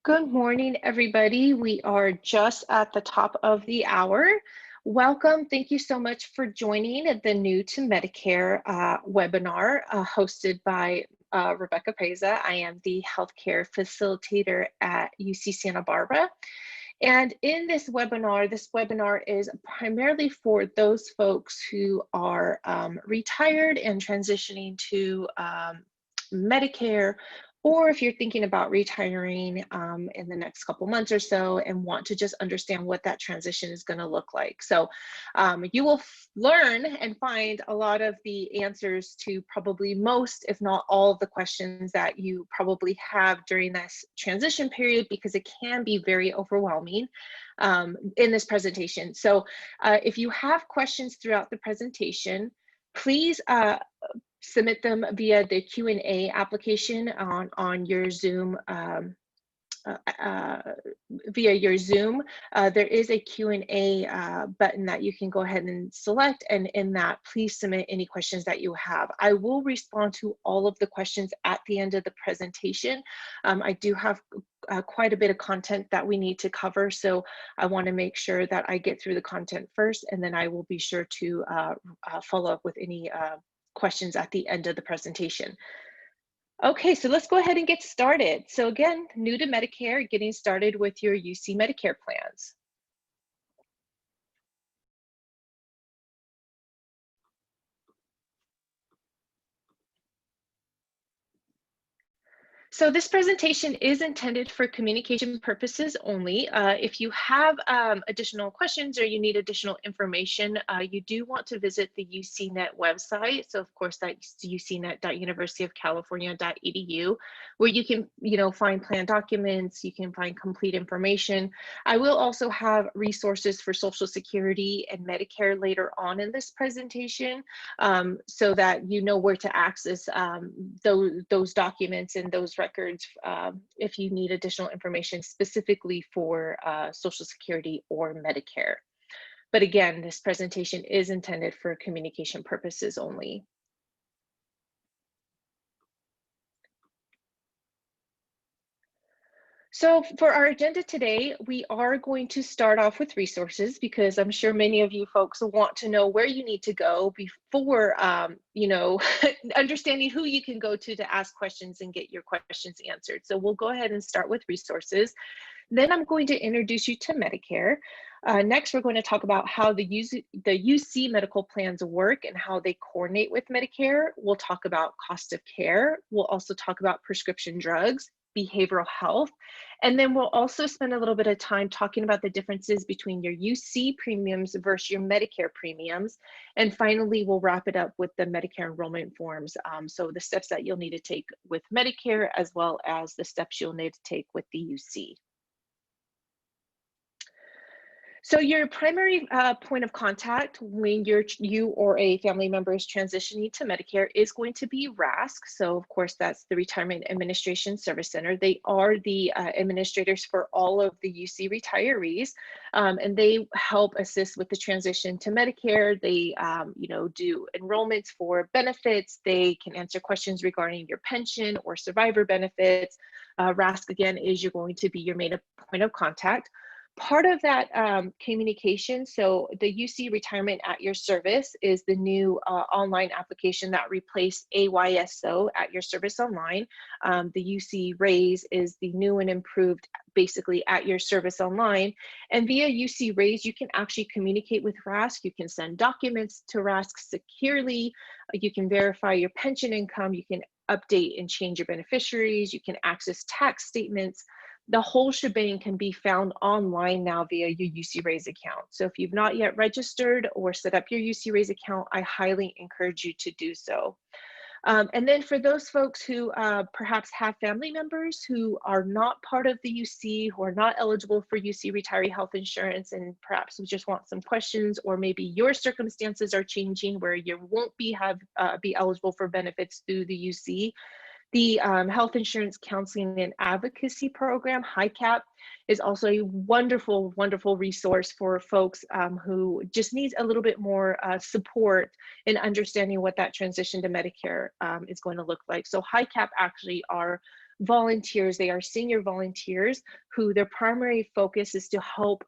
Good morning, everybody. We are just at the top of the hour. Welcome. Thank you so much for joining the New to Medicare webinar hosted by Rebecca Preza. I am the healthcare facilitator at UC Santa Barbara. And in this webinar is primarily for those folks who are retired and transitioning to Medicare, or if you're thinking about retiring in the next couple months or so and want to just understand what that transition is going to look like. So you will learn and find a lot of the answers to probably most, if not all, of the questions that you probably have during this transition period, because it can be very overwhelming in this presentation. So if you have questions throughout the presentation, please submit them via the Q&A application on your Zoom, via your Zoom. There is a Q&A button that you can go ahead and select, and in that, please submit any questions that you have. I will respond to all of the questions at the end of the presentation. I do have quite a bit of content that we need to cover, so I want to make sure that I get through the content first, and then I will be sure to follow up with any questions at the end of the presentation. Okay, so let's go ahead and get started. So again, new to Medicare, getting started with your UC Medicare plans. So this presentation is intended for communication purposes only. If you have additional questions or you need additional information, you do want to visit the UCNet website. So of course, that's ucnet.universityofcalifornia.edu, where you can find plan documents, you can find complete information. I will also have resources for Social Security and Medicare later on in this presentation, so that you know where to access those documents and those records if you need additional information specifically for Social Security or Medicare. But again, this presentation is intended for communication purposes only. So for our agenda today, we are going to start off with resources, because I'm sure many of you folks want to know where you need to go before, understanding who you can go to ask questions and get your questions answered. So we'll go ahead and start with resources. Then I'm going to introduce you to Medicare. Next, we're going to talk about how the UC medical plans work and how they coordinate with Medicare. We'll talk about cost of care. We'll also talk about prescription drugs, behavioral health, and then we'll also spend a little bit of time talking about the differences between your UC premiums versus your Medicare premiums. And finally, we'll wrap it up with the Medicare enrollment forms. So the steps that you'll need to take with Medicare, as well as the steps you'll need to take with the UC. So your primary point of contact when you or a family member is transitioning to Medicare is going to be RASC. So of course, that's the Retirement Administration Service Center. They are the administrators for all of the UC retirees, and they help assist with the transition to Medicare. They do enrollments for benefits. They can answer questions regarding your pension or survivor benefits. RASC, again, is going to be your main point of contact. Part of that communication, so the UC Retirement at Your Service is the new online application that replaced AYSO at Your Service Online. The UC Raise is the new and improved, basically, at Your Service Online. And via UC Raise, you can actually communicate with RASC. You can send documents to RASC securely. You can verify your pension income. You can update and change your beneficiaries. You can access tax statements. The whole shebang can be found online now via your UC Raise account. So if you've not yet registered or set up your UC Raise account, I highly encourage you to do so. And then for those folks who perhaps have family members who are not part of the UC, who are not eligible for UC retiree health insurance, and perhaps we just want some questions, or maybe your circumstances are changing where you won't be eligible for benefits through the UC, the Health Insurance Counseling and Advocacy Program, HICAP, is also a wonderful, wonderful resource for folks who just need a little bit more support in understanding what that transition to Medicare is going to look like. So HICAP actually are volunteers. They are senior volunteers who their primary focus is to help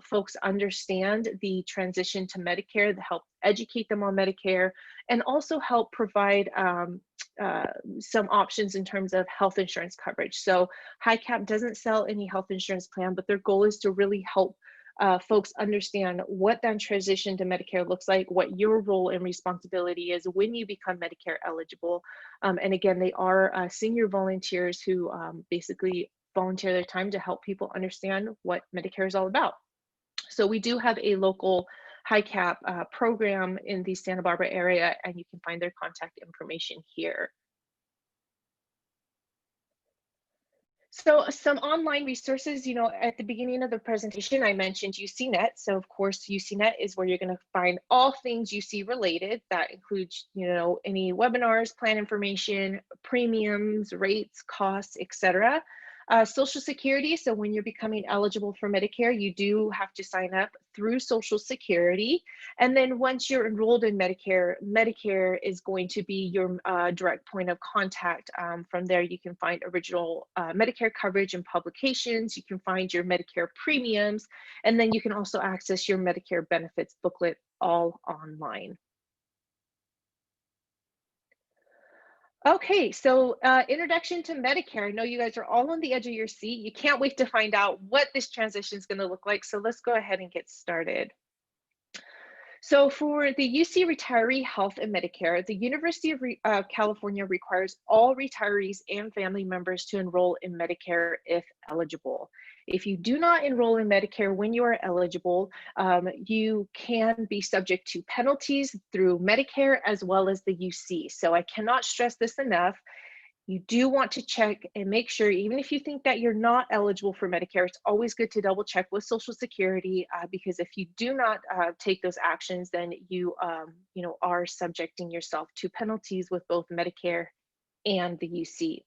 folks understand the transition to Medicare, to help educate them on Medicare, and also help provide uh, some options in terms of health insurance coverage. So HICAP doesn't sell any health insurance plan, but their goal is to really help folks understand what that transition to Medicare looks like, what your role and responsibility is when you become Medicare eligible. And again, they are senior volunteers who basically volunteer their time to help people understand what Medicare is all about. So we do have a local HICAP program in the Santa Barbara area, and you can find their contact information here. So some online resources, at the beginning of the presentation, I mentioned UCNet. So of course, UCNet is where you're going to find all things UC related. That includes, any webinars, plan information, premiums, rates, costs, etc. Social Security. So when you're becoming eligible for Medicare, you do have to sign up through Social Security. And then once you're enrolled in Medicare, Medicare is going to be your direct point of contact. From there, you can find original Medicare coverage and publications. You can find your Medicare premiums, and then you can also access your Medicare benefits booklet all online. Okay, so introduction to Medicare. I know you guys are all on the edge of your seat. You can't wait to find out what this transition is going to look like. So let's go ahead and get started. So for the UC Retiree Health and Medicare, the University of California requires all retirees and family members to enroll in Medicare if eligible. If you do not enroll in Medicare when you are eligible, you can be subject to penalties through Medicare as well as the UC. So I cannot stress this enough. You do want to check and make sure, even if you think that you're not eligible for Medicare, it's always good to double check with Social Security because if you do not take those actions, then you, are subjecting yourself to penalties with both Medicare and the UC.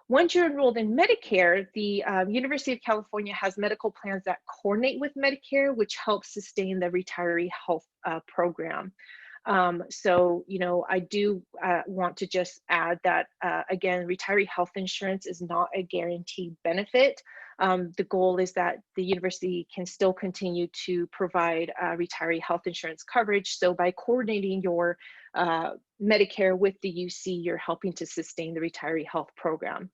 Once you're enrolled in Medicare, the University of California has medical plans that coordinate with Medicare, which helps sustain the retiree health program. So, I do want to just add that, again, retiree health insurance is not a guaranteed benefit. The goal is that the university can still continue to provide retiree health insurance coverage. So by coordinating your Medicare with the UC, you're helping to sustain the retiree health program.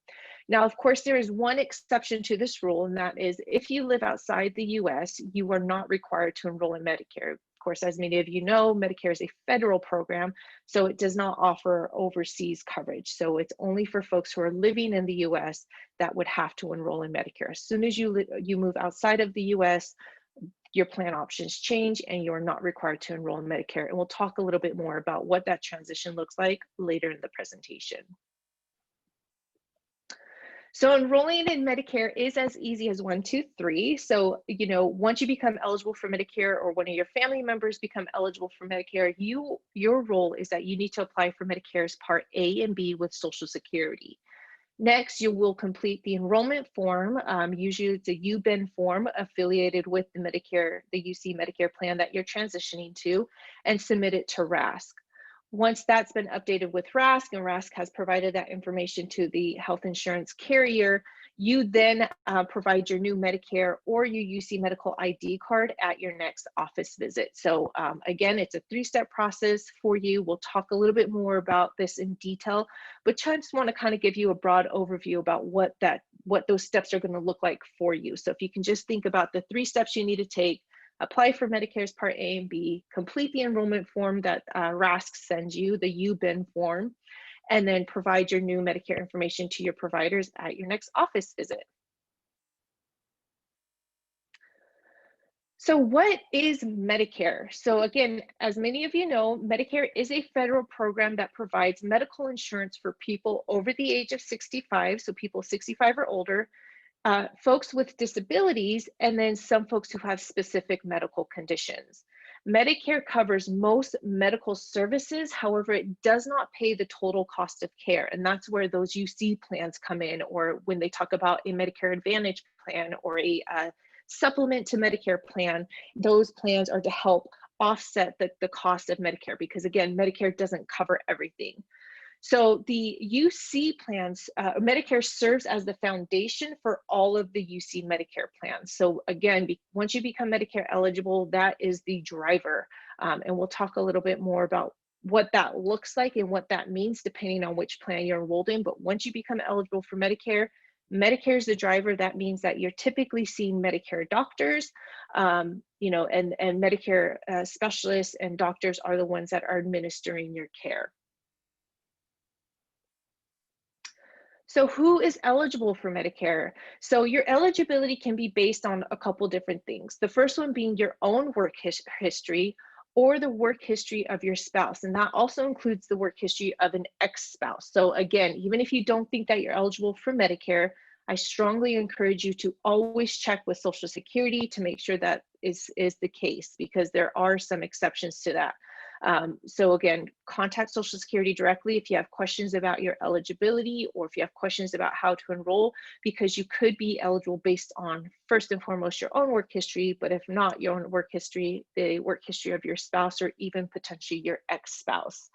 Now, of course, there is one exception to this rule, and that is if you live outside the US, you are not required to enroll in Medicare. Of course, as many of you know, Medicare is a federal program, so it does not offer overseas coverage. So it's only for folks who are living in the US that would have to enroll in Medicare. As soon as you move outside of the US, your plan options change and you're not required to enroll in Medicare. And we'll talk a little bit more about what that transition looks like later in the presentation. So enrolling in Medicare is as easy as 1, 2, 3. So, once you become eligible for Medicare or one of your family members become eligible for Medicare, your role is that you need to apply for Medicare's Part A and B with Social Security. Next, you will complete the enrollment form. Usually it's a UBEN form affiliated with the UC Medicare plan that you're transitioning to, and submit it to RASC. Once that's been updated with RASC and RASC has provided that information to the health insurance carrier, you then provide your new Medicare or your UC medical ID card at your next office visit. So again, it's a 3-step process for you. We'll talk a little bit more about this in detail, but I just want to kind of give you a broad overview about what those steps are going to look like for you. So if you can just think about the 3 steps you need to take: apply for Medicare's Part A and B, complete the enrollment form that RASC sends you, the UBEN form, and then provide your new Medicare information to your providers at your next office visit. So what is Medicare? So again, as many of you know, Medicare is a federal program that provides medical insurance for people over the age of 65, so people 65 or older, folks with disabilities, and then some folks who have specific medical conditions. Medicare covers most medical services. However, it does not pay the total cost of care. And that's where those UC plans come in, or when they talk about a Medicare Advantage plan or a supplement to Medicare plan, those plans are to help offset the cost of Medicare, because again, Medicare doesn't cover everything. So the UC plans, Medicare serves as the foundation for all of the UC Medicare plans. So again, once you become Medicare eligible, that is the driver. And we'll talk a little bit more about what that looks like and what that means depending on which plan you're enrolled in. But once you become eligible for Medicare, Medicare is the driver. That means that you're typically seeing Medicare doctors, and Medicare specialists and doctors are the ones that are administering your care. So who is eligible for Medicare? So your eligibility can be based on a couple different things. The first one being your own work history or the work history of your spouse. And that also includes the work history of an ex-spouse. So again, even if you don't think that you're eligible for Medicare, I strongly encourage you to always check with Social Security to make sure that is the case, because there are some exceptions to that. So again, contact Social Security directly if you have questions about your eligibility or if you have questions about how to enroll, because you could be eligible based on, first and foremost, your own work history, but if not your own work history, the work history of your spouse or even potentially your ex-spouse.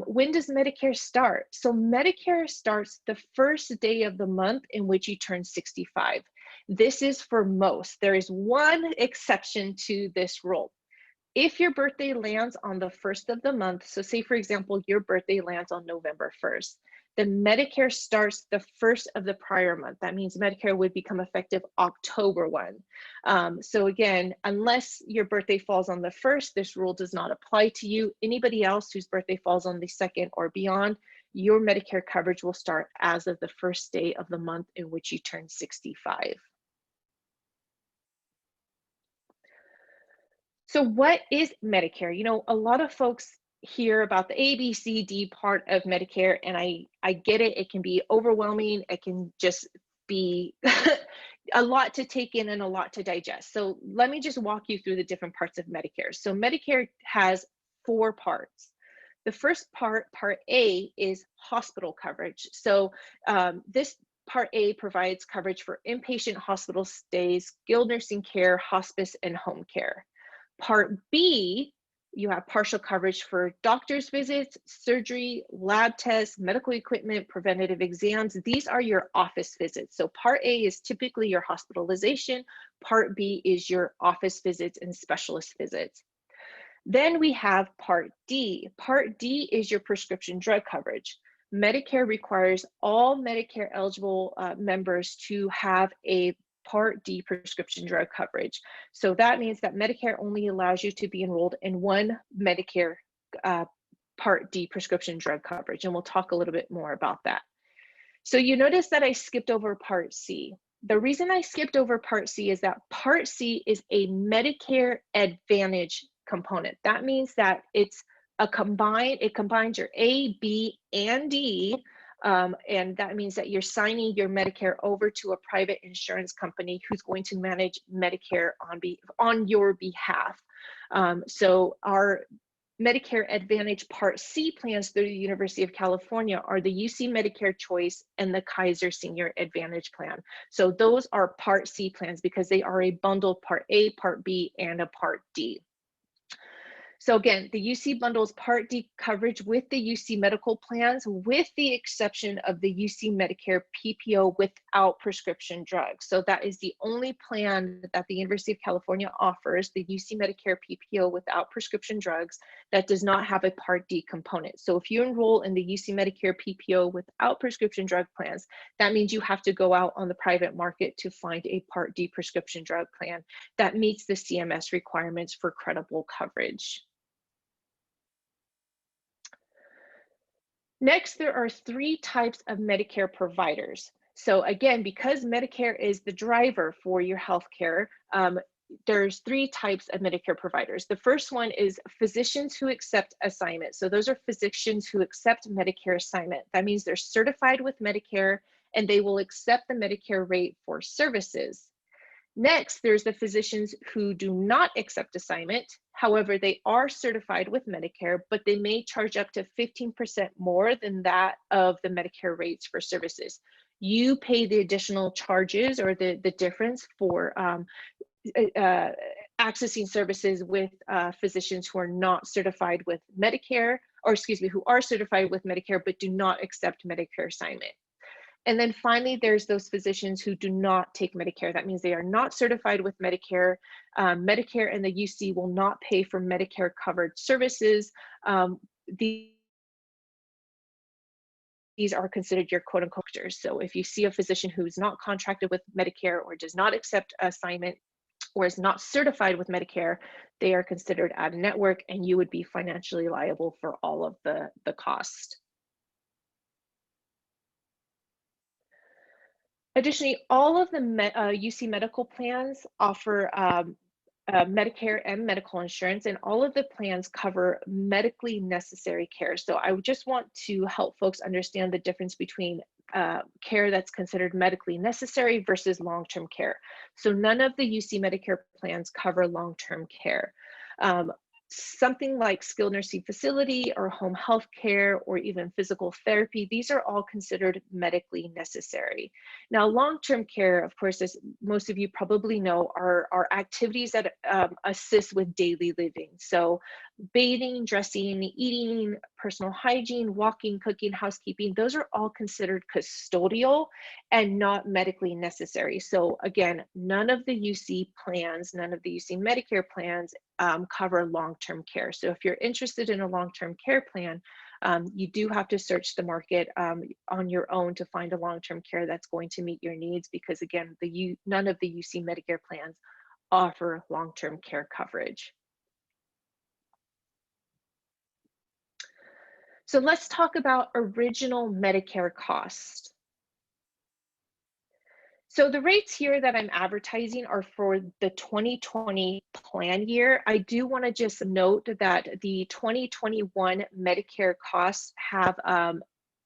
When does Medicare start? So Medicare starts the first day of the month in which you turn 65. This is for most. There is one exception to this rule. If your birthday lands on the first of the month, so say for example, your birthday lands on November 1st, then Medicare starts the first of the prior month. That means Medicare would become effective October 1. So again, unless your birthday falls on the 1st, this rule does not apply to you. Anybody else whose birthday falls on the 2nd or beyond, your Medicare coverage will start as of the first day of the month in which you turn 65. So what is Medicare? You know, a lot of folks hear about the A, B, C, D part of Medicare, and I get it. It can be overwhelming. It can just be a lot to take in and a lot to digest. So let me just walk you through the different parts of Medicare. So Medicare has 4 parts. The first part, Part A, is hospital coverage. So this Part A provides coverage for inpatient hospital stays, skilled nursing care, hospice, and home care. Part B, you have partial coverage for doctor's visits, surgery, lab tests, medical equipment, preventative exams. These are your office visits. So Part A is typically your hospitalization. Part B is your office visits and specialist visits. Then we have Part D. Part D is your prescription drug coverage. Medicare requires all Medicare eligible members to have a Part D prescription drug coverage. So that means that Medicare only allows you to be enrolled in one Medicare Part D prescription drug coverage, and we'll talk a little bit more about that. So you notice that I skipped over Part C. The reason I skipped over Part C is that Part C is a Medicare Advantage component. That means that it's it combines your A, B, and D. And that means that you're signing your Medicare over to a private insurance company who's going to manage Medicare on your behalf. So our Medicare Advantage Part C plans through the University of California are the UC Medicare Choice and the Kaiser Senior Advantage Plan. So those are Part C plans because they are a bundled Part A, Part B, and a Part D. So again, the UC bundles Part D coverage with the UC medical plans, with the exception of the UC Medicare PPO without prescription drugs. So that is the only plan that the University of California offers, the UC Medicare PPO without prescription drugs, that does not have a Part D component. So if you enroll in the UC Medicare PPO without prescription drug plans, that means you have to go out on the private market to find a Part D prescription drug plan that meets the CMS requirements for credible coverage. Next, there are 3 types of Medicare providers. So again, because Medicare is the driver for your healthcare, there's 3 types of Medicare providers. The first one is physicians who accept assignment. So those are physicians who accept Medicare assignment. That means they're certified with Medicare and they will accept the Medicare rate for services. Next, there's the physicians who do not accept assignment. However, they are certified with Medicare, but they may charge up to 15% more than that of the Medicare rates for services. You pay the additional charges or the difference for accessing services with physicians who are not certified with Medicare, or excuse me, who are certified with Medicare but do not accept Medicare assignment. And then finally, there's those physicians who do not take Medicare. That means they are not certified with Medicare. Medicare and the UC will not pay for Medicare covered services. These are considered your quote unquote doctors. So if you see a physician who's not contracted with Medicare or does not accept assignment or is not certified with Medicare, they are considered out of network and you would be financially liable for all of the cost. Additionally, all of the UC medical plans offer Medicare and medical insurance, and all of the plans cover medically necessary care. So I just want to help folks understand the difference between care that's considered medically necessary versus long-term care. So none of the UC Medicare plans cover long-term care. Something like skilled nursing facility or home health care or even physical therapy, these are all considered medically necessary. Now, long-term care, of course, as most of you probably know, are activities that assist with daily living. So bathing, dressing, eating, personal hygiene, walking, cooking, housekeeping, those are all considered custodial and not medically necessary. So again, none of the UC plans, none of the UC Medicare plans cover long-term care. So if you're interested in a long-term care plan, you do have to search the market on your own to find a long-term care that's going to meet your needs, because again, none of the UC Medicare plans offer long-term care coverage. So let's talk about original Medicare cost. So the rates here that I'm advertising are for the 2020 plan year. I do want to just note that the 2021 Medicare costs have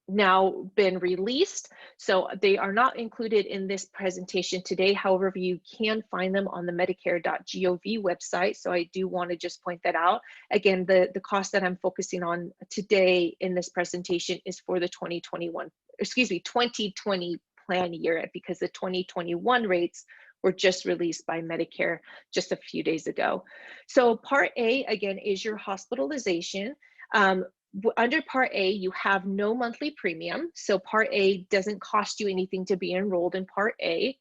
now been released. So they are not included in this presentation today. However, you can find them on the medicare.gov website. So I do want to just point that out. Again, the cost that I'm focusing on today in this presentation is for the 2020 plan year, because the 2021 rates were just released by Medicare just a few days ago. So Part A, again, is your hospitalization. Under Part A, you have no monthly premium. So Part A doesn't cost you anything to be enrolled in Part A.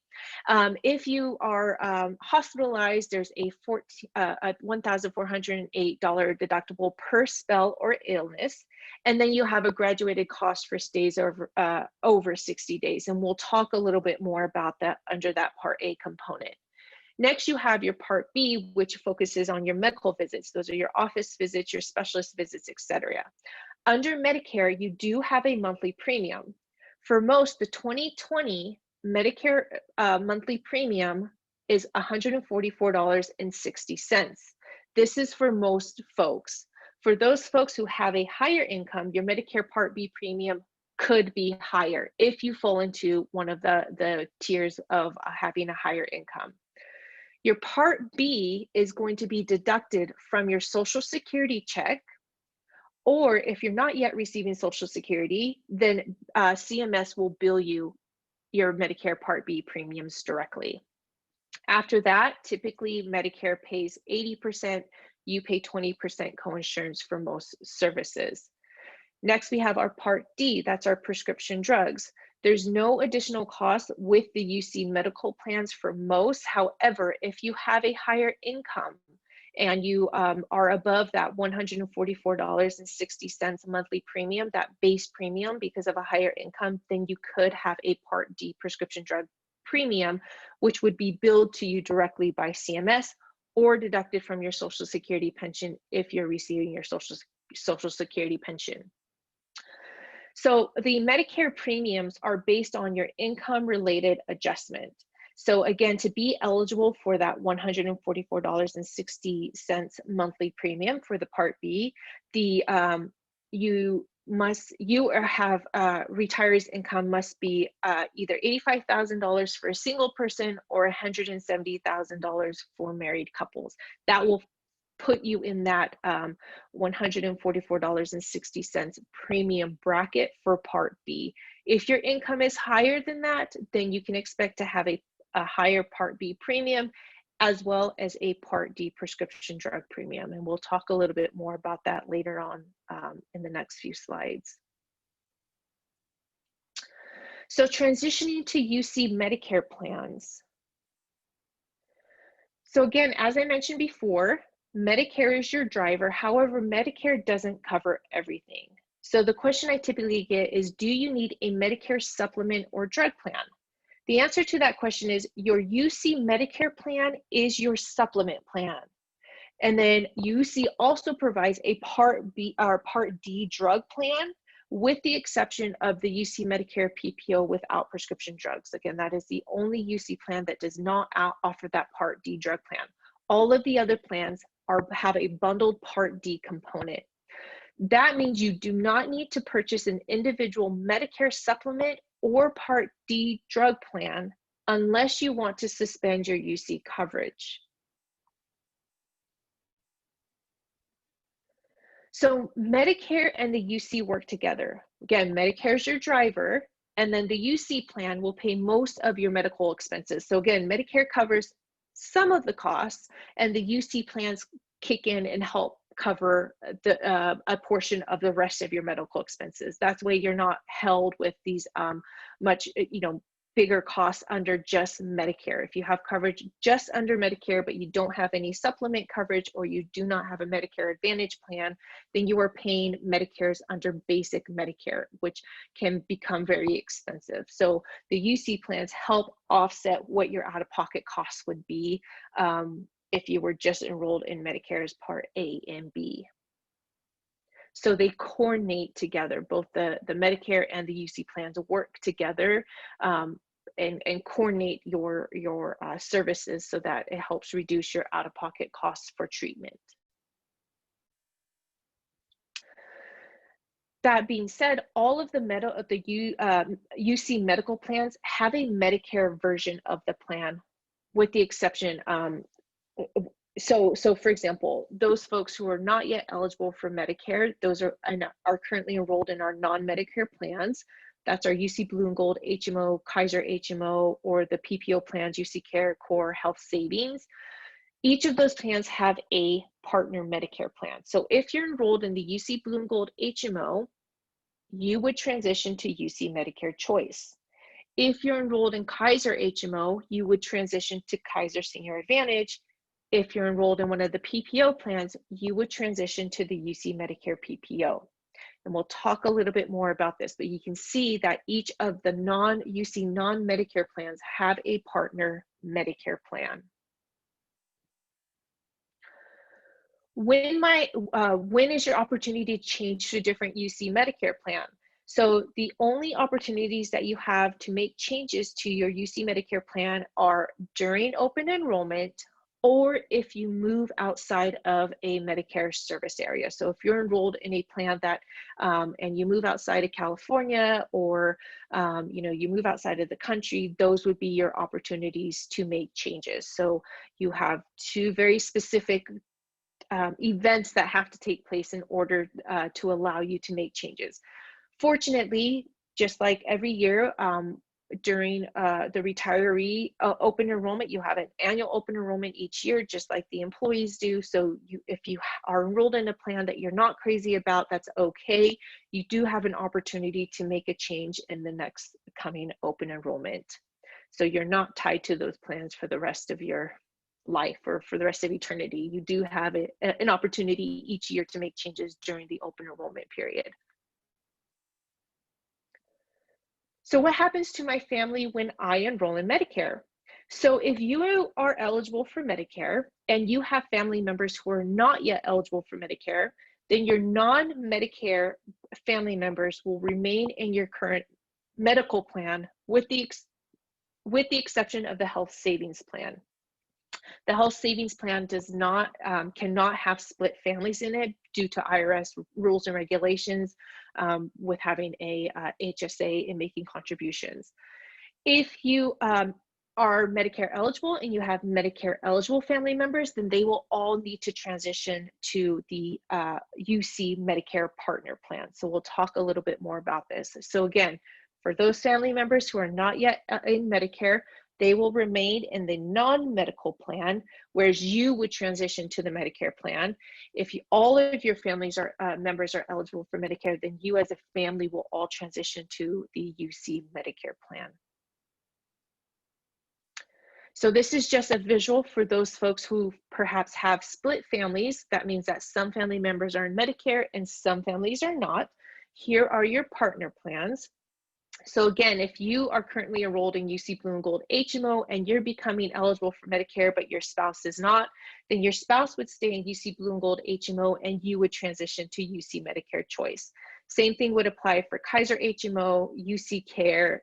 If you are hospitalized, there's a $1,408 deductible per spell or illness. And then you have a graduated cost for stays over 60 days. And we'll talk a little bit more about that under that Part A component. Next, you have your Part B, which focuses on your medical visits. Those are your office visits, your specialist visits, etc. Under Medicare, you do have a monthly premium. For most, the 2020 Medicare monthly premium is $144.60. This is for most folks. For those folks who have a higher income, your Medicare Part B premium could be higher if you fall into one of the tiers of having a higher income. Your Part B is going to be deducted from your Social Security check, or if you're not yet receiving Social Security, then CMS will bill you your Medicare Part B premiums directly. After that, typically Medicare pays 80%, you pay 20% coinsurance for most services. Next, we have our Part D, that's our prescription drugs. There's no additional cost with the UC medical plans for most. However, if you have a higher income and you are above that $144.60 monthly premium, that base premium, because of a higher income, then you could have a Part D prescription drug premium, which would be billed to you directly by CMS or deducted from your Social Security pension if you're receiving your Social Security pension. So the Medicare premiums are based on your income-related adjustment. So again, to be eligible for that $144.60 monthly premium for the Part B, you have retirees' income must be either $85,000 for a single person or $170,000 for married couples. That will put you in that $144.60 premium bracket for Part B. If your income is higher than that, then you can expect to have a higher Part B premium as well as a Part D prescription drug premium. And we'll talk a little bit more about that later on in the next few slides. So transitioning to UC Medicare plans. So again, as I mentioned before, Medicare is your driver. However, Medicare doesn't cover everything. So the question I typically get is, do you need a Medicare supplement or drug plan? The answer to that question is your UC Medicare plan is your supplement plan. And then UC also provides a Part B or Part D drug plan, with the exception of the UC Medicare PPO without prescription drugs. Again, that is the only UC plan that does not offer that Part D drug plan. All of the other plans have a bundled Part D component. That means you do not need to purchase an individual Medicare supplement or Part D drug plan unless you want to suspend your UC coverage. So Medicare and the UC work together. Again, Medicare is your driver, and then the UC plan will pay most of your medical expenses. So again, Medicare covers some of the costs, and the UC plans kick in and help cover a portion of the rest of your medical expenses. That's why you're not held with these much, bigger costs under just Medicare. If you have coverage just under Medicare, but you don't have any supplement coverage, or you do not have a Medicare Advantage plan, then you are paying Medicare's under basic Medicare, which can become very expensive. So the UC plans help offset what your out-of-pocket costs would be if you were just enrolled in Medicare's Part A and B. So they coordinate together. Both the Medicare and the UC plans work together and coordinate your services so that it helps reduce your out-of-pocket costs for treatment. That being said, all of the UC medical plans have a Medicare version of the plan, with the exception. So for example, those folks who are not yet eligible for Medicare, those are currently enrolled in our non-Medicare plans. That's our UC Blue and Gold HMO, Kaiser HMO, or the PPO plans, UC Care, Core, Health Savings. Each of those plans have a partner Medicare plan. So if you're enrolled in the UC Blue and Gold HMO, you would transition to UC Medicare Choice. If you're enrolled in Kaiser HMO, you would transition to Kaiser Senior Advantage. If you're enrolled in one of the PPO plans, you would transition to the UC Medicare PPO. And we'll talk a little bit more about this, but you can see that each of the UC non-Medicare plans have a partner Medicare plan. When is your opportunity to change to a different UC Medicare plan? So the only opportunities that you have to make changes to your UC Medicare plan are during open enrollment, or if you move outside of a Medicare service area. So if you're enrolled in a plan that, and you move outside of California, or you move outside of the country, those would be your opportunities to make changes. So you have two very specific events that have to take place in order to allow you to make changes. Fortunately, just like every year, during the retiree open enrollment, you have an annual open enrollment each year, just like the employees do. So if you are enrolled in a plan that you're not crazy about, that's okay. You do have an opportunity to make a change in the next coming open enrollment. So you're not tied to those plans for the rest of your life or for the rest of eternity. You do have an opportunity each year to make changes during the open enrollment period. So what happens to my family when I enroll in Medicare? So if you are eligible for Medicare and you have family members who are not yet eligible for Medicare, then your non-Medicare family members will remain in your current medical plan with the exception of the health savings plan. The health savings plan cannot have split families in it due to IRS rules and regulations with having a HSA and making contributions. If you are Medicare eligible and you have Medicare eligible family members, then they will all need to transition to the UC Medicare partner plan. So we'll talk a little bit more about this. So again, for those family members who are not yet in Medicare, they will remain in the non-medical plan, whereas you would transition to the Medicare plan. If all of your families are members are eligible for Medicare, then you as a family will all transition to the UC Medicare plan. So this is just a visual for those folks who perhaps have split families. That means that some family members are in Medicare and some families are not. Here are your partner plans. So again, if you are currently enrolled in UC Blue and Gold HMO and you're becoming eligible for Medicare, but your spouse is not, then your spouse would stay in UC Blue and Gold HMO and you would transition to UC Medicare Choice. Same thing would apply for Kaiser HMO, UC Care,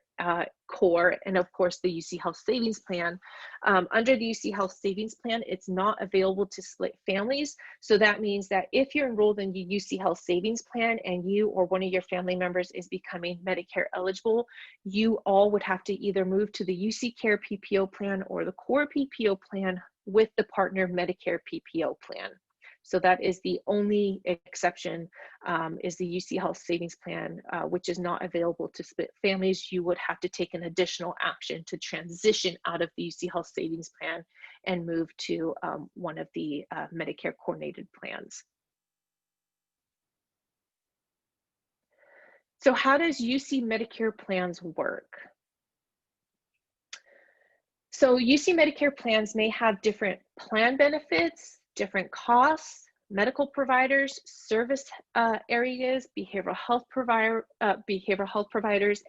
Core, and of course the UC Health Savings Plan. Under the UC Health Savings Plan, it's not available to split families. So that means that if you're enrolled in the UC Health Savings Plan and you or one of your family members is becoming Medicare eligible, you all would have to either move to the UC Care PPO plan or the Core PPO plan with the partner Medicare PPO plan. So that is the only exception, is the UC Health Savings Plan, which is not available to split families. You would have to take an additional action to transition out of the UC Health Savings Plan and move to one of the Medicare coordinated plans. So how does UC Medicare plans work? So UC Medicare plans may have different plan benefits, different costs, medical providers, service areas, behavioral health providers,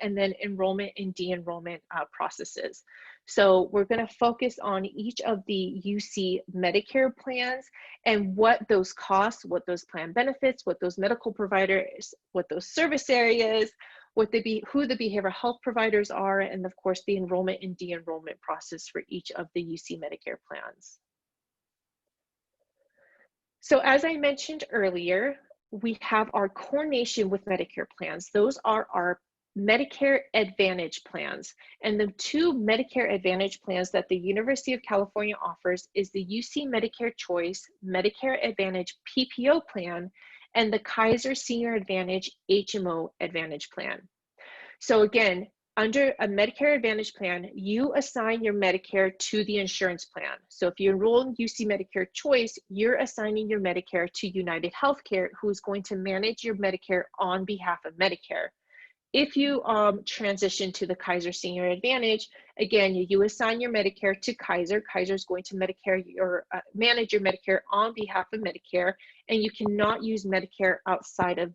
and then enrollment and de-enrollment processes. So we're going to focus on each of the UC Medicare plans and what those costs, what those plan benefits, what those medical providers, what those service areas, who the behavioral health providers are, and of course the enrollment and de-enrollment process for each of the UC Medicare plans. So as I mentioned earlier, we have our coordination with Medicare plans. Those are our Medicare Advantage plans. And the two Medicare Advantage plans that the University of California offers is the UC Medicare Choice Medicare Advantage PPO plan and the Kaiser Senior Advantage HMO Advantage plan. So again, under a Medicare Advantage plan, you assign your Medicare to the insurance plan. So if you enroll in UC Medicare Choice, you're assigning your Medicare to United Healthcare, who is going to manage your Medicare on behalf of Medicare. If you transition to the Kaiser Senior Advantage, again, you assign your Medicare to Kaiser. Kaiser is going to manage your Medicare on behalf of Medicare, and you cannot use Medicare outside of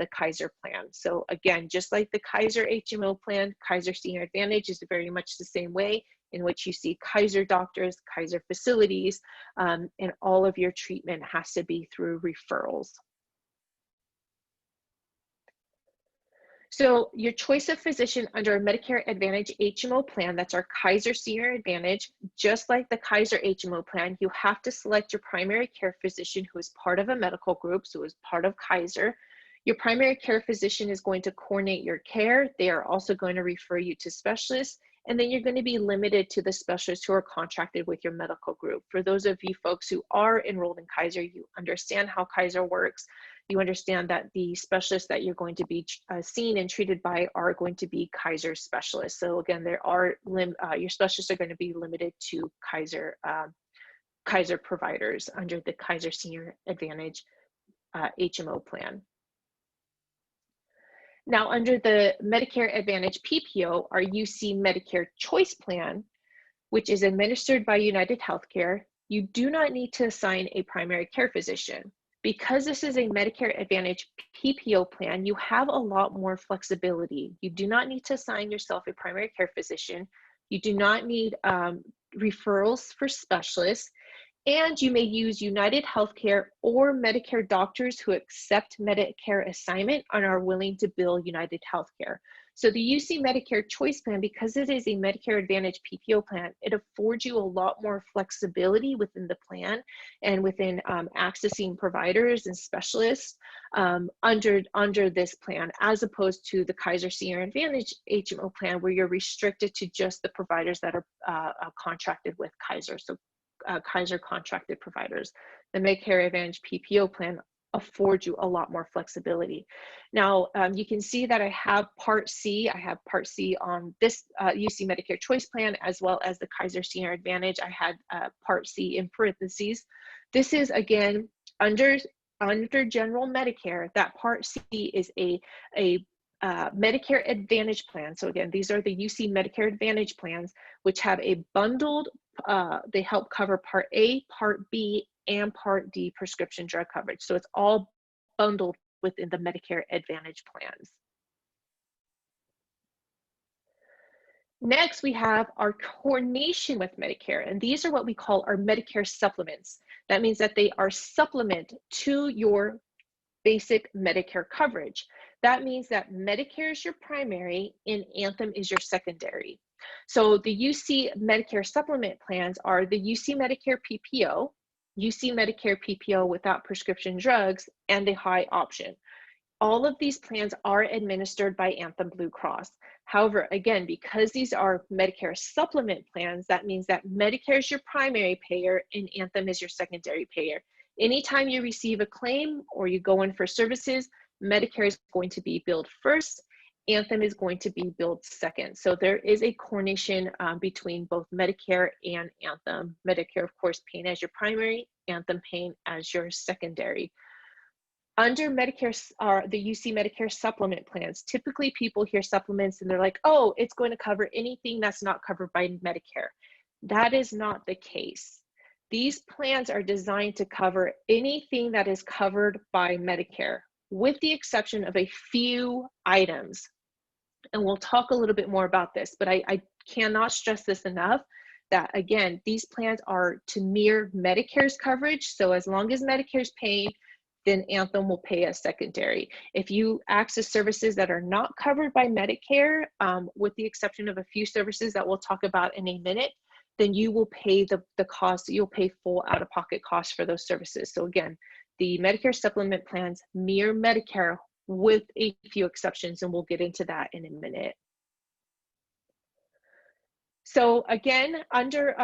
the Kaiser plan. So again, just like the Kaiser HMO plan, Kaiser Senior Advantage is very much the same way in which you see Kaiser doctors, Kaiser facilities, and all of your treatment has to be through referrals. So your choice of physician under a Medicare Advantage HMO plan, that's our Kaiser Senior Advantage, just like the Kaiser HMO plan, you have to select your primary care physician who is part of a medical group, so is part of Kaiser. Your primary care physician is going to coordinate your care. They are also going to refer you to specialists, and then you're going to be limited to the specialists who are contracted with your medical group. For those of you folks who are enrolled in Kaiser, you understand how Kaiser works. You understand that the specialists that you're going to be seen and treated by are going to be Kaiser specialists. So again, your specialists are going to be limited to Kaiser providers under the Kaiser Senior Advantage HMO plan. Now, under the Medicare Advantage PPO, our UC Medicare Choice plan, which is administered by United Healthcare, you do not need to assign a primary care physician. Because this is a Medicare Advantage PPO plan, you have a lot more flexibility. You do not need to assign yourself a primary care physician. You do not need referrals for specialists, and you may use United Healthcare or Medicare doctors who accept Medicare assignment and are willing to bill United Healthcare. So the UC Medicare Choice Plan, because it is a Medicare Advantage PPO plan, it affords you a lot more flexibility within the plan and within accessing providers and specialists under this plan, as opposed to the Kaiser Senior Advantage HMO plan, where you're restricted to just the providers that are contracted with Kaiser. So Kaiser contracted providers. The Medicare Advantage PPO plan afford you a lot more flexibility. Now, you can see that I have Part C. I have Part C on this UC Medicare Choice Plan, as well as the Kaiser Senior Advantage. I had Part C in parentheses. This is, again, under General Medicare. That Part C is a Medicare Advantage plan. So again, these are the UC Medicare Advantage plans, which have a bundled, they help cover Part A, Part B, and Part D prescription drug coverage. So it's all bundled within the Medicare Advantage plans. Next, we have our coordination with Medicare, and these are what we call our Medicare supplements. That means that they are supplement to your basic Medicare coverage. That means that Medicare is your primary and Anthem is your secondary. So the UC Medicare supplement plans are the UC Medicare PPO, UC Medicare PPO without prescription drugs, and the high option. All of these plans are administered by Anthem Blue Cross. However, again, because these are Medicare supplement plans, that means that Medicare is your primary payer and Anthem is your secondary payer. Anytime you receive a claim or you go in for services, Medicare is going to be billed first, Anthem is going to be billed second. So there is a coordination between both Medicare and Anthem. Medicare, of course, paying as your primary, Anthem paying as your secondary. Under Medicare, the UC Medicare supplement plans, typically people hear supplements and they're like, oh, it's going to cover anything that's not covered by Medicare. That is not the case. These plans are designed to cover anything that is covered by Medicare, with the exception of a few items. And we'll talk a little bit more about this, but I cannot stress this enough, that again, these plans are to mirror Medicare's coverage. So as long as Medicare's paying, then Anthem will pay as secondary. If you access services that are not covered by Medicare, with the exception of a few services that we'll talk about in a minute, then you will pay the cost, you'll pay full out-of-pocket costs for those services. So again, the Medicare supplement plans mirror Medicare with a few exceptions, and we'll get into that in a minute. So again, under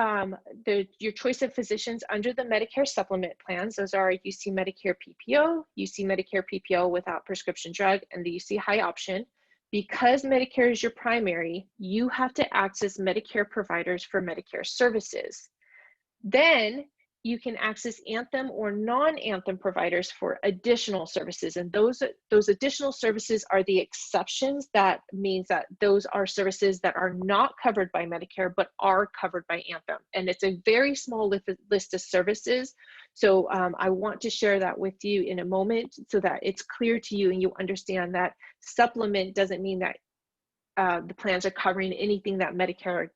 your choice of physicians under the Medicare supplement plans, those are UC Medicare PPO, UC Medicare PPO without prescription drug, and the UC high option. Because Medicare is your primary, you have to access Medicare providers for Medicare services. Then you can access Anthem or non-Anthem providers for additional services. And those additional services are the exceptions. That means that those are services that are not covered by Medicare, but are covered by Anthem. And it's a very small list of services. So I want to share that with you in a moment so that it's clear to you and you understand that supplement doesn't mean that the plans are covering anything that Medicare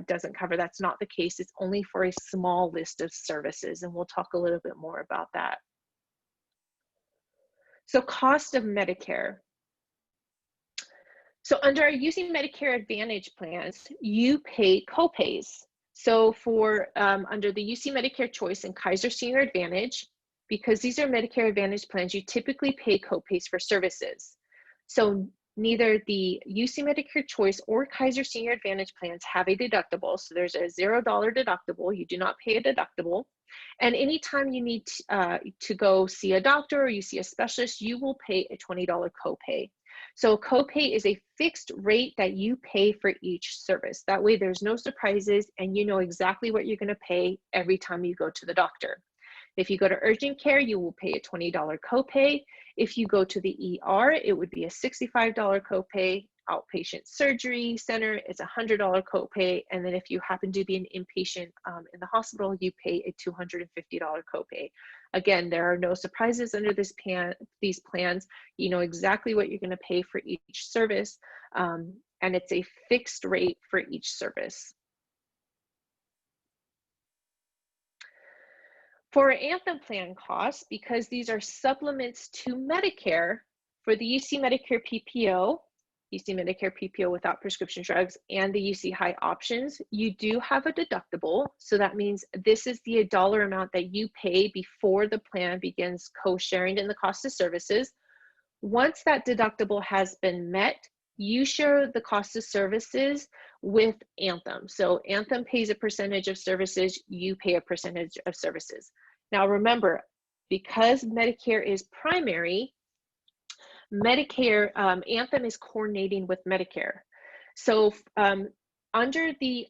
doesn't cover. That's not the case. It's only for a small list of services, and we'll talk a little bit more about that. So cost of Medicare. So under our UC Medicare Advantage plans, you pay copays. So for under the UC Medicare Choice and Kaiser Senior Advantage, because these are Medicare Advantage plans, you typically pay copays for services. So neither the UC Medicare Choice or Kaiser Senior Advantage plans have a deductible. So there's a $0 deductible. You do not pay a deductible. And anytime you need to go see a doctor or you see a specialist, you will pay a $20 copay. So copay is a fixed rate that you pay for each service. That way there's no surprises and you know exactly what you're going to pay every time you go to the doctor. If you go to urgent care, you will pay a $20 copay. If you go to the ER, it would be a $65 copay. Outpatient surgery center is a $100 copay. And then if you happen to be an inpatient in the hospital, you pay a $250 copay. Again, there are no surprises under these plans. You know exactly what you're going to pay for each service, and it's a fixed rate for each service. For Anthem plan costs, because these are supplements to Medicare, for the UC Medicare PPO, UC Medicare PPO without prescription drugs, and the UC high options, you do have a deductible. So that means this is the dollar amount that you pay before the plan begins co-sharing in the cost of services. Once that deductible has been met, you share the cost of services with Anthem. So Anthem pays a percentage of services, you pay a percentage of services. Now remember, because Medicare is primary, Medicare, Anthem is coordinating with Medicare. So under the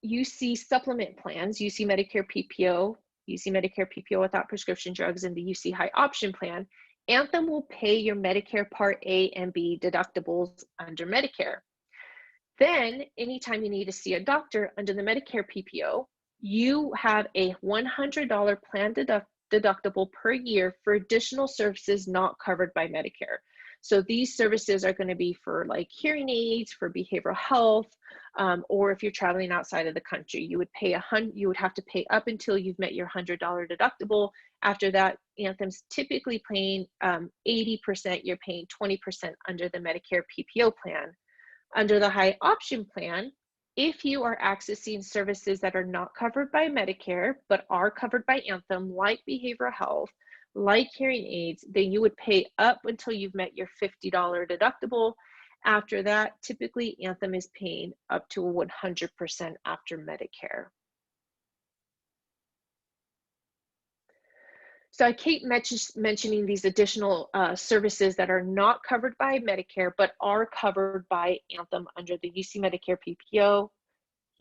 UC supplement plans, UC Medicare PPO, UC Medicare PPO without prescription drugs, and the UC high option plan, Anthem will pay your Medicare Part A and B deductibles under Medicare. Then, anytime you need to see a doctor under the Medicare PPO, you have a $100 plan deductible per year for additional services not covered by Medicare. So these services are going to be for like hearing aids, for behavioral health, or if you're traveling outside of the country, you would have to pay up until you've met your $100 deductible. After that, Anthem's typically paying 80%, you're paying 20% under the Medicare PPO plan. Under the high option plan, if you are accessing services that are not covered by Medicare, but are covered by Anthem, like behavioral health, like hearing aids, then you would pay up until you've met your $50 deductible. After that, typically Anthem is paying up to 100% after Medicare. So I keep mentioning these additional services that are not covered by Medicare, but are covered by Anthem under the UC Medicare PPO,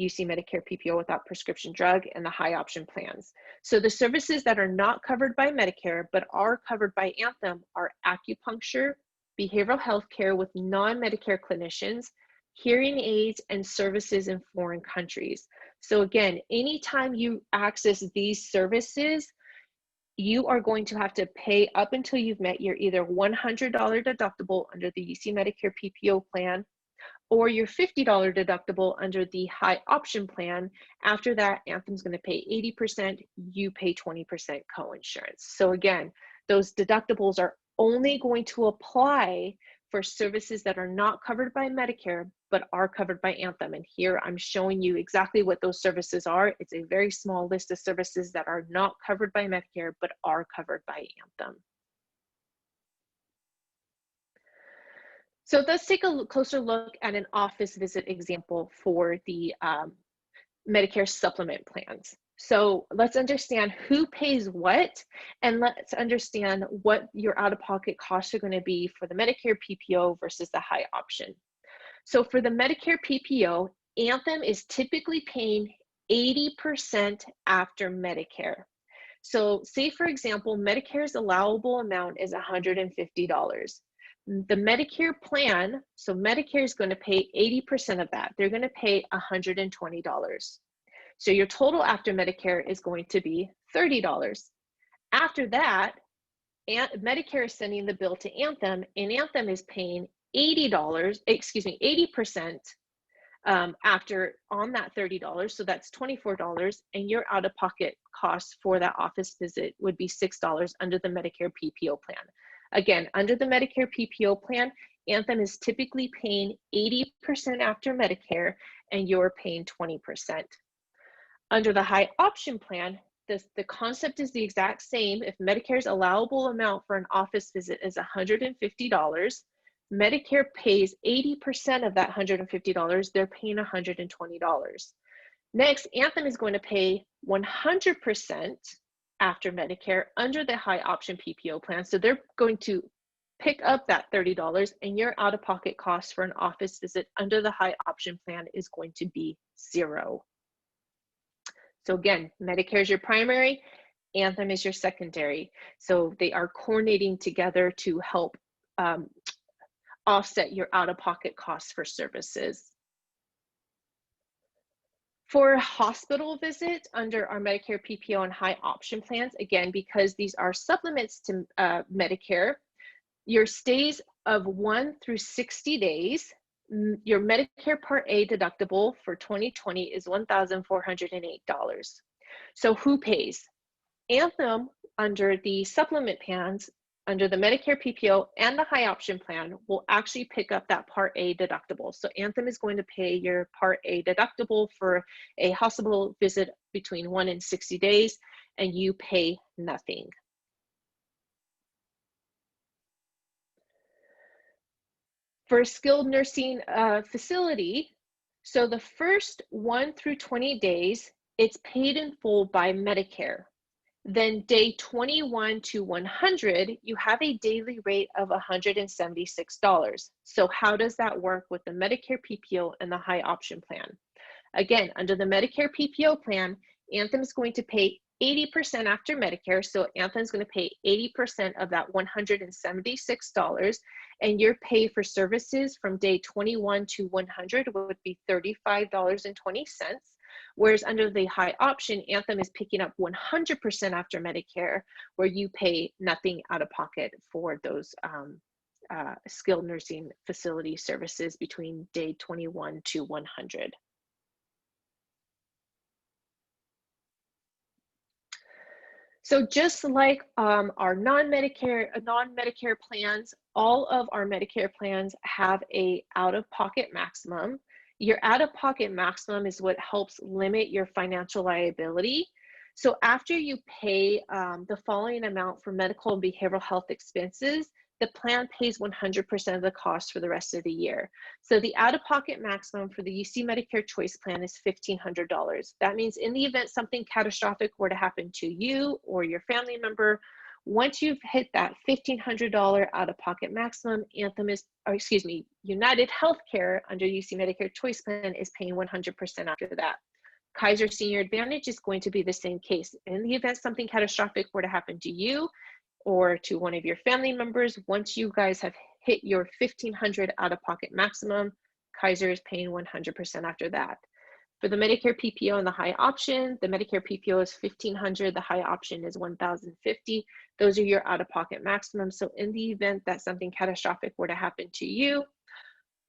UC Medicare PPO without prescription drug, and the high option plans. So the services that are not covered by Medicare, but are covered by Anthem are acupuncture, behavioral health care with non-Medicare clinicians, hearing aids, and services in foreign countries. So again, anytime you access these services, you are going to have to pay up until you've met your either $100 deductible under the UC Medicare PPO plan or your $50 deductible under the high option plan. After that, Anthem's going to pay 80%, you pay 20% co-insurance. So again, those deductibles are only going to apply for services that are not covered by Medicare, but are covered by Anthem. And here I'm showing you exactly what those services are. It's a very small list of services that are not covered by Medicare, but are covered by Anthem. So let's take a closer look at an office visit example for the Medicare supplement plans. So let's understand who pays what, and let's understand what your out-of-pocket costs are going to be for the Medicare PPO versus the high option. So for the Medicare PPO, Anthem is typically paying 80% after Medicare. So say, for example, Medicare's allowable amount is $150. The Medicare plan, so Medicare is going to pay 80% of that. They're going to pay $120. So your total after Medicare is going to be $30. After that, Medicare is sending the bill to Anthem, and Anthem is paying $80% after on that $30. So that's $24, and your out-of-pocket costs for that office visit would be $6 under the Medicare PPO plan. Again, under the Medicare PPO plan, Anthem is typically paying 80% after Medicare, and you're paying 20%. Under the high option plan, the concept is the exact same. If Medicare's allowable amount for an office visit is $150, Medicare pays 80% of that $150, they're paying $120. Next, Anthem is going to pay 100% after Medicare under the high option PPO plan. So they're going to pick up that $30, and your out-of-pocket cost for an office visit under the high option plan is going to be $0. So again, Medicare is your primary, Anthem is your secondary. So they are coordinating together to help offset your out-of-pocket costs for services. For a hospital visit under our Medicare PPO and high option plans, again, because these are supplements to Medicare, your stays of 1 through 60 days, your Medicare Part A deductible for 2020 is $1,408. So who pays? Anthem, under the supplement plans, under the Medicare PPO and the high option plan, will actually pick up that Part A deductible. So Anthem is going to pay your Part A deductible for a hospital visit between 1 and 60 days, and you pay nothing. For a skilled nursing facility, so the first 1 through 20 days, it's paid in full by Medicare. Then day 21 to 100, you have a daily rate of $176. So how does that work with the Medicare PPO and the high option plan? Again, under the Medicare PPO plan, Anthem is going to pay 80% after Medicare. So Anthem is going to pay 80% of that $176, and your pay for services from day 21 to 100 would be $35.20. Whereas under the high option, Anthem is picking up 100% after Medicare, where you pay nothing out of pocket for those skilled nursing facility services between day 21 to 100. So just like our non-Medicare plans, all of our Medicare plans have a out-of-pocket maximum. Your out-of-pocket maximum is what helps limit your financial liability. So after you pay the following amount for medical and behavioral health expenses, the plan pays 100% of the cost for the rest of the year. So the out-of-pocket maximum for the UC Medicare Choice Plan is $1,500. That means in the event something catastrophic were to happen to you or your family member, once you've hit that $1,500 out-of-pocket maximum, United Healthcare under UC Medicare Choice Plan is paying 100% after that. Kaiser Senior Advantage is going to be the same case. In the event something catastrophic were to happen to you or to one of your family members, once you guys have hit your $1,500 out-of-pocket maximum, Kaiser is paying 100% after that. For the Medicare PPO and the high option, the Medicare PPO is $1,500, the high option is $1,050. Those are your out-of-pocket maximums. So in the event that something catastrophic were to happen to you,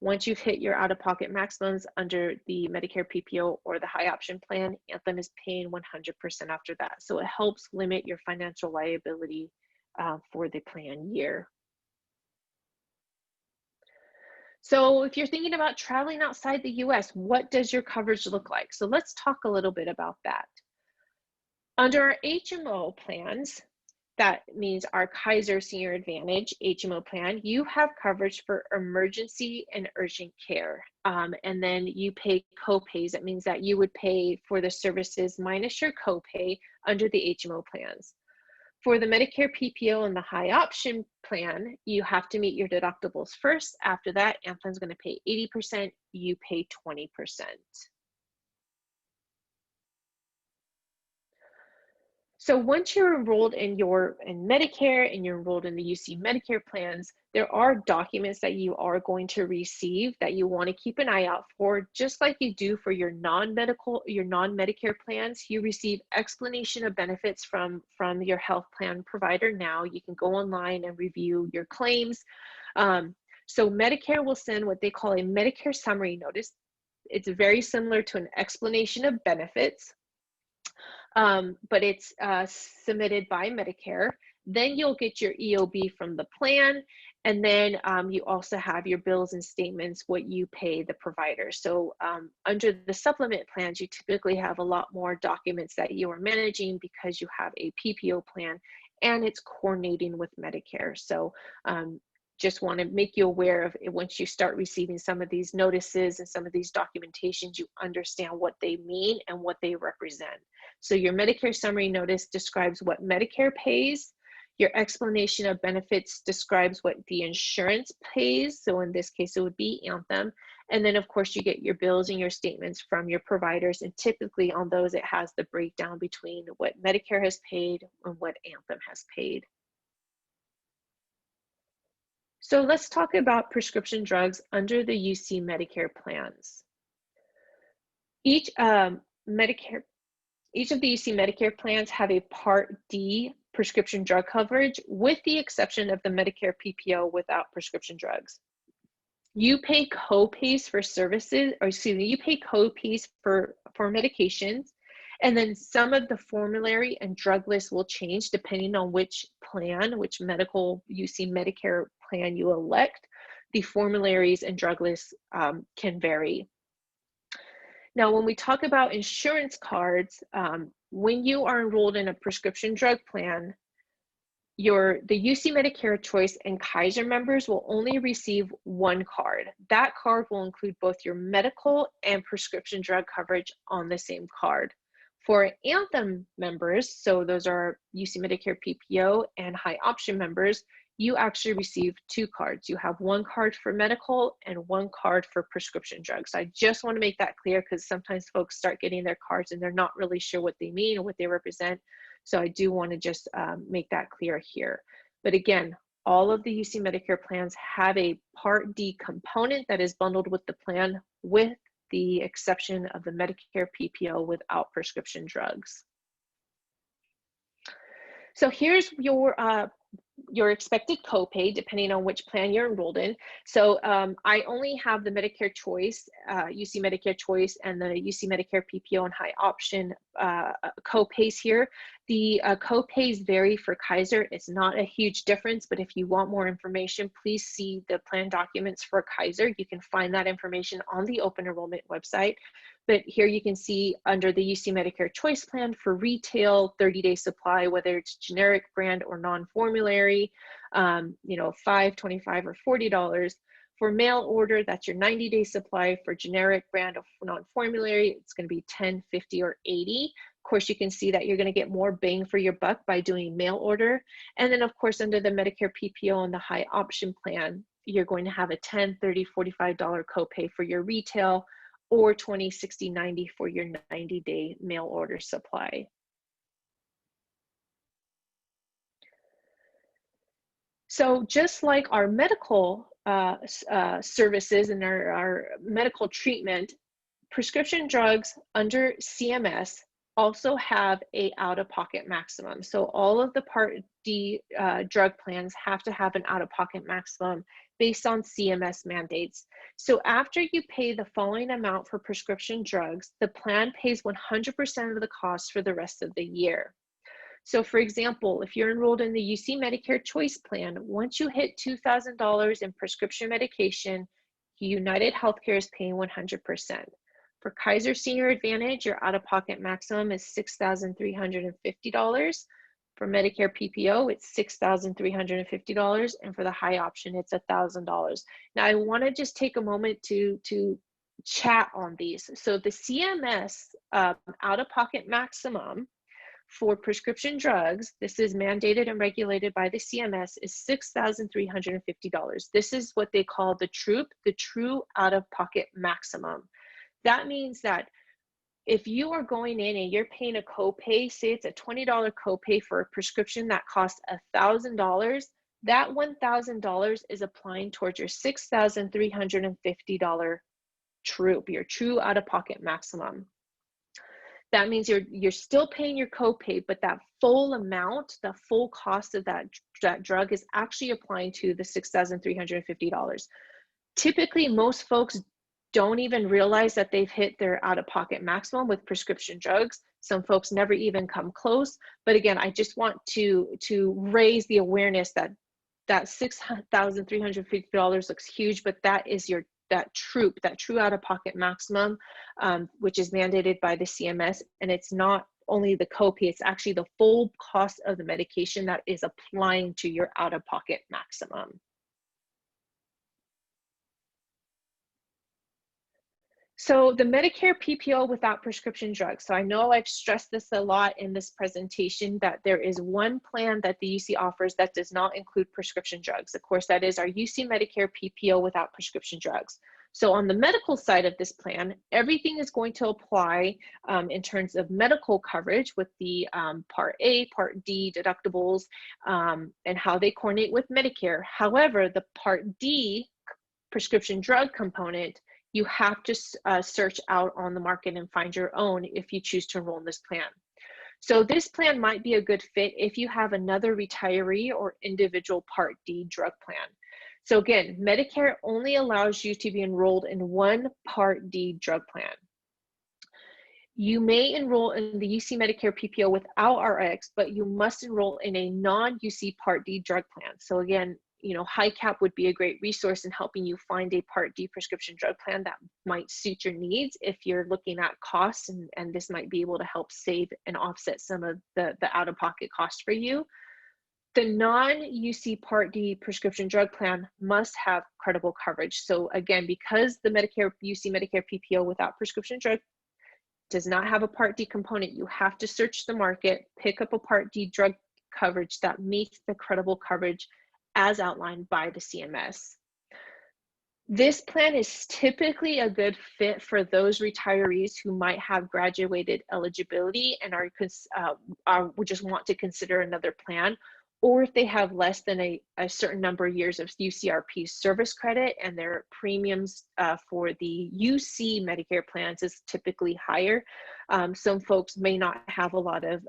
once you've hit your out-of-pocket maximums under the Medicare PPO or the high option plan, Anthem is paying 100% after that. So it helps limit your financial liability for the plan year. So if you're thinking about traveling outside the US, what does your coverage look like? So let's talk a little bit about that. Under our HMO plans, that means our Kaiser Senior Advantage HMO plan, you have coverage for emergency and urgent care. And then you pay co-pays. That means that you would pay for the services minus your co-pay under the HMO plans. For the Medicare PPO and the high option plan, you have to meet your deductibles first. After that, Anthem's going to pay 80%, you pay 20%. So once you're enrolled in Medicare and you're enrolled in the UC Medicare plans, there are documents that you are going to receive that you want to keep an eye out for, just like you do for your non-Medicare plans. You receive explanation of benefits from your health plan provider now. You can go online and review your claims. So Medicare will send what they call a Medicare summary notice. It's very similar to an explanation of benefits. But it's submitted by Medicare. Then you'll get your EOB from the plan, and then you also have your bills and statements, what you pay the provider. So under the supplement plans, you typically have a lot more documents that you are managing because you have a PPO plan and it's coordinating with Medicare. So just want to make you aware of it. Once you start receiving some of these notices and some of these documentations, you understand what they mean and what they represent. So your Medicare summary notice describes what Medicare pays. Your explanation of benefits describes what the insurance pays. So in this case, it would be Anthem. And then of course you get your bills and your statements from your providers. And typically on those, it has the breakdown between what Medicare has paid and what Anthem has paid. So let's talk about prescription drugs under the UC Medicare plans. Each of the UC Medicare plans have a Part D prescription drug coverage, with the exception of the Medicare PPO without prescription drugs. You pay co-pays for services, or excuse me, you pay co-pays for medications, and then some of the formulary and drug lists will change depending on which plan, which medical UC Medicare plan you elect. The formularies and drug lists can vary. Now, when we talk about insurance cards, when you are enrolled in a prescription drug plan, the UC Medicare Choice and Kaiser members will only receive one card. That card will include both your medical and prescription drug coverage on the same card. For Anthem members, so those are UC Medicare PPO and high option members, you actually receive 2 cards. You have 1 card for medical and 1 card for prescription drugs. I just want to make that clear because sometimes folks start getting their cards and they're not really sure what they mean or what they represent. So I do want to just make that clear here. But again, all of the UC Medicare plans have a Part D component that is bundled with the plan, with the exception of the Medicare PPO without prescription drugs. So here's your expected copay depending on which plan you're enrolled in. So I only have the Medicare Choice, UC Medicare Choice, and the UC Medicare PPO and high option copays here. The copays vary for Kaiser. It's not a huge difference, but if you want more information, please see the plan documents for Kaiser. You can find that information on the open enrollment website. But here you can see under the UC Medicare Choice Plan for retail 30-day supply, whether it's generic brand or non-formulary, $5, $25, or $40. For mail order, that's your 90-day supply. For generic brand or non-formulary, it's going to be $10, $50, or $80. Of course, you can see that you're going to get more bang for your buck by doing mail order. And then, of course, under the Medicare PPO and the high option plan, you're going to have a $10, $30, $45 copay for your retail, or $20, $60, $90 for your 90-day mail order supply. So just like our medical services and our medical treatment, prescription drugs under CMS also have a out-of-pocket maximum. So all of the Part D drug plans have to have an out-of-pocket maximum based on CMS mandates. So after you pay the following amount for prescription drugs, the plan pays 100% of the cost for the rest of the year. So for example, if you're enrolled in the UC Medicare Choice Plan, once you hit $2,000 in prescription medication, United Healthcare is paying 100%. For Kaiser Senior Advantage, your out-of-pocket maximum is $6,350. For Medicare PPO, it's $6,350, and for the high option, it's $1,000. Now, I want to just take a moment to chat on these. So the CMS out-of-pocket maximum for prescription drugs, this is mandated and regulated by the CMS, is $6,350. This is what they call the true out-of-pocket maximum. That means that if you are going in and you're paying a copay, say it's a $20 copay for a prescription that costs $1,000, that $1,000 is applying towards your $6,350 your true out-of-pocket maximum. That means you're still paying your copay, but that full amount, the full cost of that drug is actually applying to the $6,350. Typically, most folks don't even realize that they've hit their out-of-pocket maximum with prescription drugs. Some folks never even come close. But again, I just want to raise the awareness that $6,350 looks huge, but that is that true out-of-pocket maximum, which is mandated by the CMS. And it's not only the copay, it's actually the full cost of the medication that is applying to your out-of-pocket maximum. So the Medicare PPO without prescription drugs. So I know I've stressed this a lot in this presentation, that there is one plan that the UC offers that does not include prescription drugs. Of course, that is our UC Medicare PPO without prescription drugs. So on the medical side of this plan, everything is going to apply in terms of medical coverage with the Part A, Part D deductibles, and how they coordinate with Medicare. However, the Part D prescription drug component, you have to search out on the market and find your own if you choose to enroll in this plan. So this plan might be a good fit if you have another retiree or individual Part D drug plan. So again, Medicare only allows you to be enrolled in one Part D drug plan. You may enroll in the UC Medicare PPO without RX, but you must enroll in a non-UC Part D drug plan. So again, HiCap would be a great resource in helping you find a Part D prescription drug plan that might suit your needs if you're looking at costs, and this might be able to help save and offset some of the out-of-pocket cost for you. The non-UC Part D prescription drug plan must have credible coverage. So again, because the UC Medicare PPO without prescription drug does not have a Part D component, you have to search the market, pick up a Part D drug coverage that meets the credible coverage as outlined by the CMS. This plan is typically a good fit for those retirees who might have graduated eligibility and would just want to consider another plan, or if they have less than a certain number of years of UCRP service credit and their premiums for the UC Medicare plans is typically higher. Some folks may not have a lot of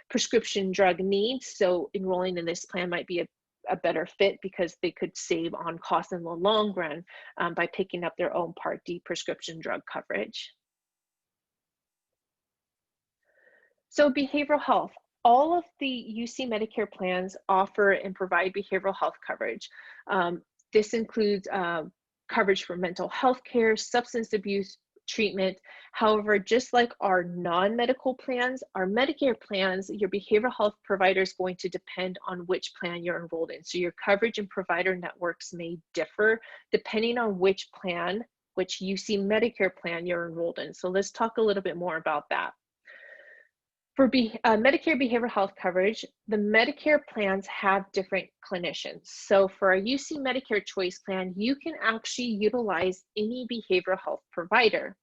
prescription drug needs, so enrolling in this plan might be a better fit because they could save on costs in the long run by picking up their own Part D prescription drug coverage. So behavioral health. All of the UC Medicare plans offer and provide behavioral health coverage. This includes coverage for mental health care, substance abuse treatment. However, just like our non-medical plans, our Medicare plans, your behavioral health provider is going to depend on which plan you're enrolled in. So your coverage and provider networks may differ depending on which plan, which UC Medicare plan you're enrolled in. So let's talk a little bit more about that. For Medicare behavioral health coverage, the Medicare plans have different clinicians. So for a UC Medicare Choice plan, you can actually utilize any behavioral health provider.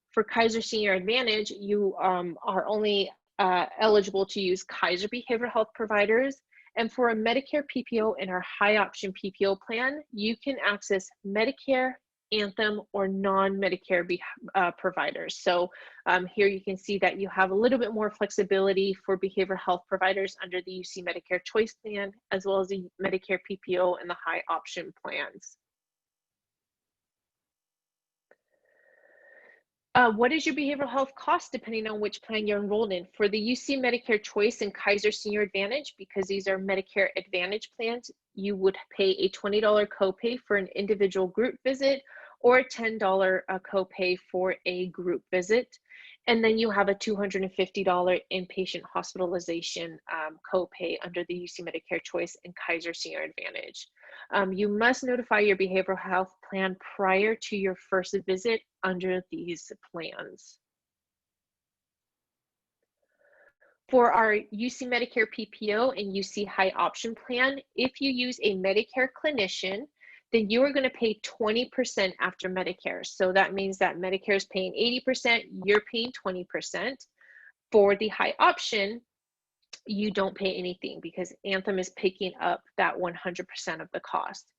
For Kaiser Senior Advantage, you are only eligible to use Kaiser behavioral health providers. And for a Medicare PPO and our high option PPO plan, you can access Medicare, Anthem, or non-Medicare providers. So here you can see that you have a little bit more flexibility for behavioral health providers under the UC Medicare Choice Plan, as well as the Medicare PPO and the high option plans. What is your behavioral health cost depending on which plan you're enrolled in? For the UC Medicare Choice and Kaiser Senior Advantage, because these are Medicare Advantage plans, you would pay a $20 copay for an individual group visit or a $10 copay for a group visit. And then you have a $250 inpatient hospitalization copay under the UC Medicare Choice and Kaiser Senior Advantage. You must notify your behavioral health plan prior to your first visit under these plans. For our UC Medicare PPO and UC High Option Plan, if you use a Medicare clinician, then you are going to pay 20% after Medicare. So that means that Medicare is paying 80%, you're paying 20%. For the high option, you don't pay anything because Anthem is picking up that 100% of the cost.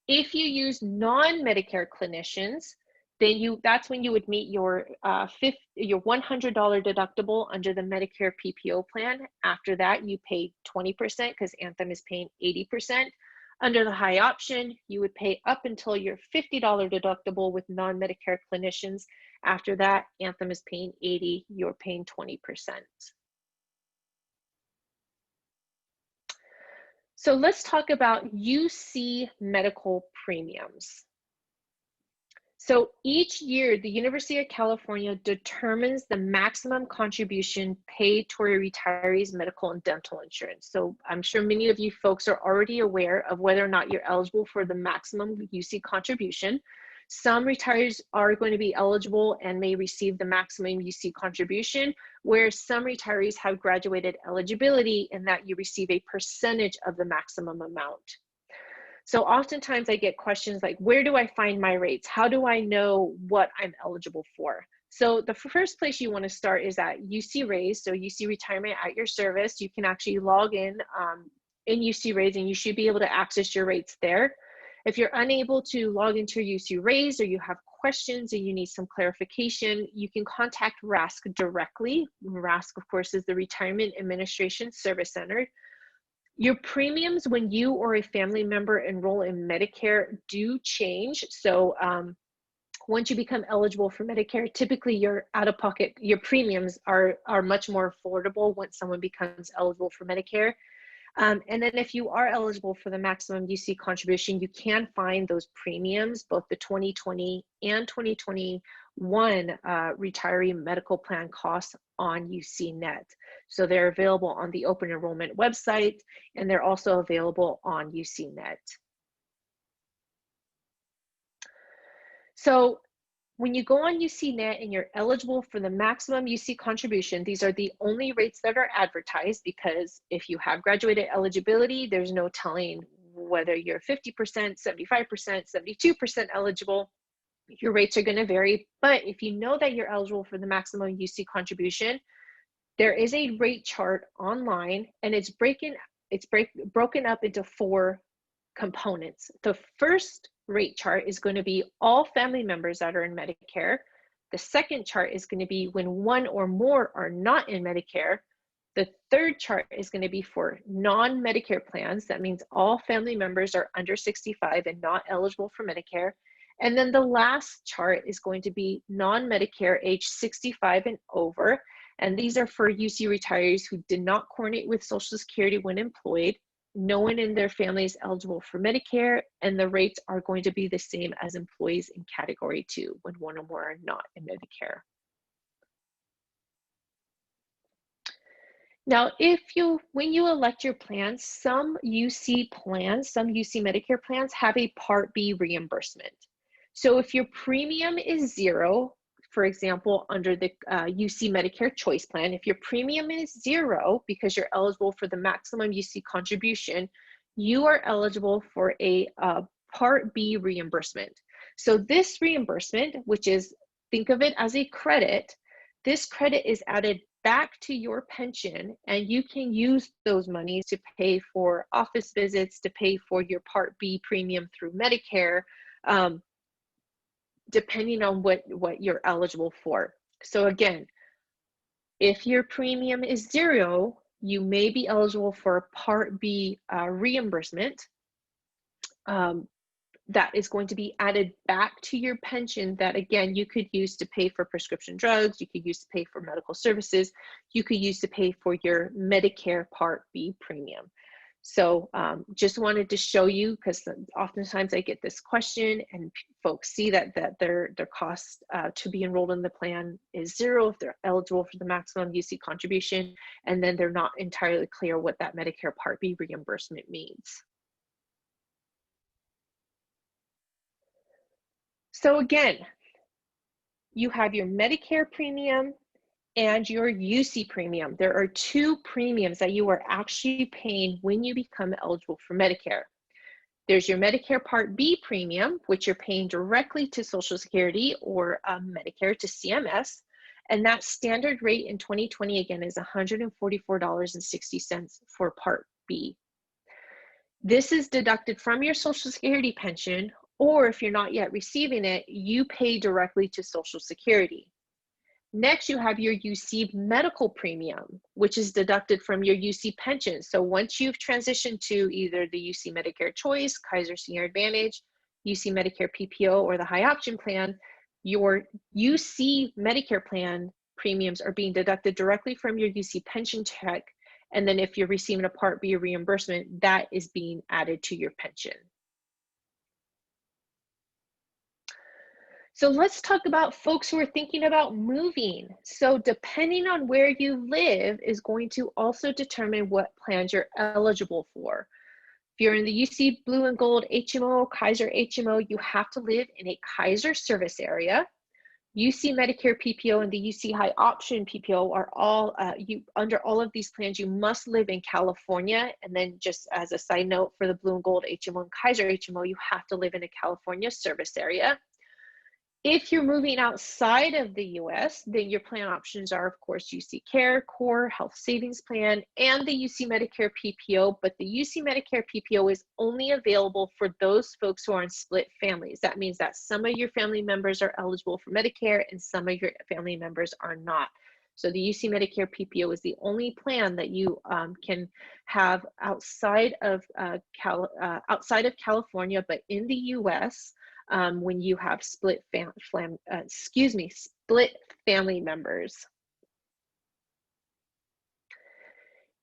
If you use non-Medicare clinicians, then that's when you would meet your $100 deductible under the Medicare PPO plan. After that, you pay 20% because Anthem is paying 80%. Under the high option, you would pay up until your $50 deductible with non-Medicare clinicians. After that, Anthem is paying 80%, you're paying 20%. So let's talk about UC medical premiums. So each year, the University of California determines the maximum contribution paid toward a retiree's medical and dental insurance. So I'm sure many of you folks are already aware of whether or not you're eligible for the maximum UC contribution. Some retirees are going to be eligible and may receive the maximum UC contribution, where some retirees have graduated eligibility in that you receive a percentage of the maximum amount. So oftentimes I get questions like, where do I find my rates? How do I know what I'm eligible for? So the first place you want to start is at UC Raise, so UC Retirement at Your Service. You can actually log in UC Raise and you should be able to access your rates there. If you're unable to log into your UC Raise or you have questions and you need some clarification, you can contact RASC directly. RASC, of course, is the Retirement Administration Service Center. Your premiums when you or a family member enroll in Medicare do change. So once you become eligible for Medicare, typically your out-of-pocket, your premiums are much more affordable once someone becomes eligible for Medicare. And then if you are eligible for the maximum UC contribution, you can find those premiums, both the 2020 and 2021 retiree medical plan costs on UCNet. So they're available on the open enrollment website, and they're also available on UCNet. So When you go on UCNet and you're eligible for the maximum UC contribution, these are the only rates that are advertised, because if you have graduated eligibility, there's no telling whether you're 50%, 75%, 72% eligible. Your rates are going to vary. But if you know that you're eligible for the maximum UC contribution, there is a rate chart online, and it's broken up into 4 components. The first rate chart is going to be all family members that are in Medicare. The second chart is going to be when one or more are not in Medicare. The third chart is going to be for non-Medicare plans. That means all family members are under 65 and not eligible for Medicare. And then the last chart is going to be non-Medicare age 65 and over. And these are for UC retirees who did not coordinate with Social Security when employed. No one in their family is eligible for Medicare, and the rates are going to be the same as employees in Category 2 when one or more are not in Medicare. Now, when you elect your plan, some UC Medicare plans have a Part B reimbursement. So if your premium is 0, for example, under the UC Medicare Choice Plan, if your premium is 0 because you're eligible for the maximum UC contribution, you are eligible for a Part B reimbursement. So this reimbursement, which is, think of it as a credit, this credit is added back to your pension, and you can use those monies to pay for office visits, to pay for your Part B premium through Medicare, depending on what you're eligible for. So again, if your premium is 0, you may be eligible for a Part B reimbursement that is going to be added back to your pension, that again, you could use to pay for prescription drugs, you could use to pay for medical services, you could use to pay for your Medicare Part B premium. So just wanted to show you, because oftentimes I get this question and folks see that their cost to be enrolled in the plan is 0 if they're eligible for the maximum UC contribution, and then they're not entirely clear what that Medicare Part B reimbursement means. So again, you have your Medicare premium and your UC premium. There are 2 premiums that you are actually paying when you become eligible for Medicare. There's your Medicare Part B premium, which you're paying directly to Social Security or Medicare to CMS. And that standard rate in 2020, again, is $144.60 for Part B. This is deducted from your Social Security pension, or if you're not yet receiving it, you pay directly to Social Security. Next, you have your UC medical premium, which is deducted from your UC pension. So once you've transitioned to either the UC Medicare Choice, Kaiser Senior Advantage, UC Medicare PPO, or the high option plan, your UC Medicare plan premiums are being deducted directly from your UC pension check. And then if you're receiving a Part B reimbursement, that is being added to your pension. So let's talk about folks who are thinking about moving. So depending on where you live is going to also determine what plans you're eligible for. If you're in the UC Blue and Gold HMO, Kaiser HMO, you have to live in a Kaiser service area. UC Medicare PPO and the UC High Option PPO are all, under all of these plans, you must live in California. And then just as a side note, for the Blue and Gold HMO and Kaiser HMO, you have to live in a California service area. If you're moving outside of the US, then your plan options are, of course, UC Care, Core, Health Savings Plan, and the UC Medicare PPO, but the UC Medicare PPO is only available for those folks who are in split families. That means that some of your family members are eligible for Medicare and some of your family members are not. So the UC Medicare PPO is the only plan that you can have outside of California, but in the US, when you have split family members.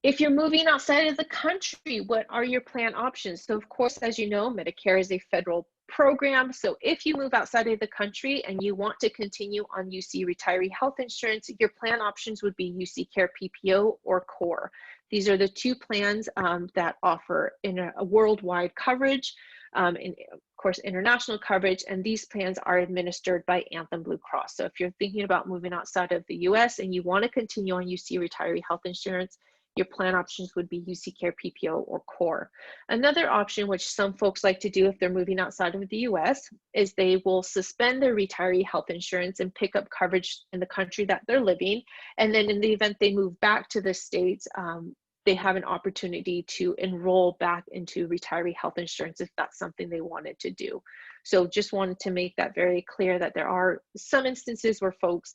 If you're moving outside of the country, what are your plan options? So of course, as you know, Medicare is a federal program. So if you move outside of the country and you want to continue on UC retiree health insurance, your plan options would be UC Care PPO or Core. These are the 2 plans that offer in a worldwide coverage. and of course, international coverage, and these plans are administered by Anthem Blue Cross. So if you're thinking about moving outside of the US and you want to continue on UC retiree health insurance, your plan options would be UC Care PPO or Core. Another option, which some folks like to do if they're moving outside of the US, is they will suspend their retiree health insurance and pick up coverage in the country that they're living. And then in the event they move back to the States, they have an opportunity to enroll back into retiree health insurance if that's something they wanted to do. So just wanted to make that very clear that there are some instances where folks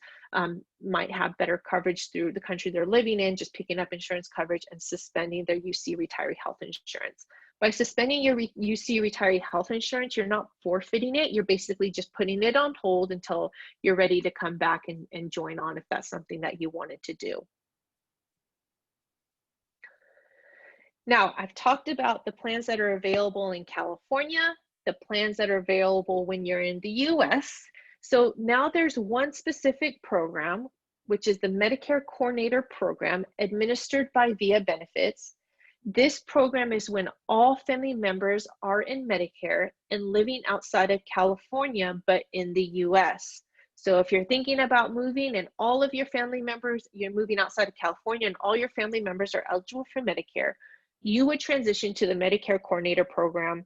might have better coverage through the country they're living in, just picking up insurance coverage and suspending their UC retiree health insurance. By suspending your UC retiree health insurance, you're not forfeiting it. You're basically just putting it on hold until you're ready to come back and join on if that's something that you wanted to do. Now, I've talked about the plans that are available in California, the plans that are available when you're in the US. So now there's one specific program, which is the Medicare Coordinator Program administered by VIA Benefits. This program is when all family members are in Medicare and living outside of California, but in the US. So if you're thinking about moving and all of your family members, you're moving outside of California and all your family members are eligible for Medicare, you would transition to the Medicare Coordinator Program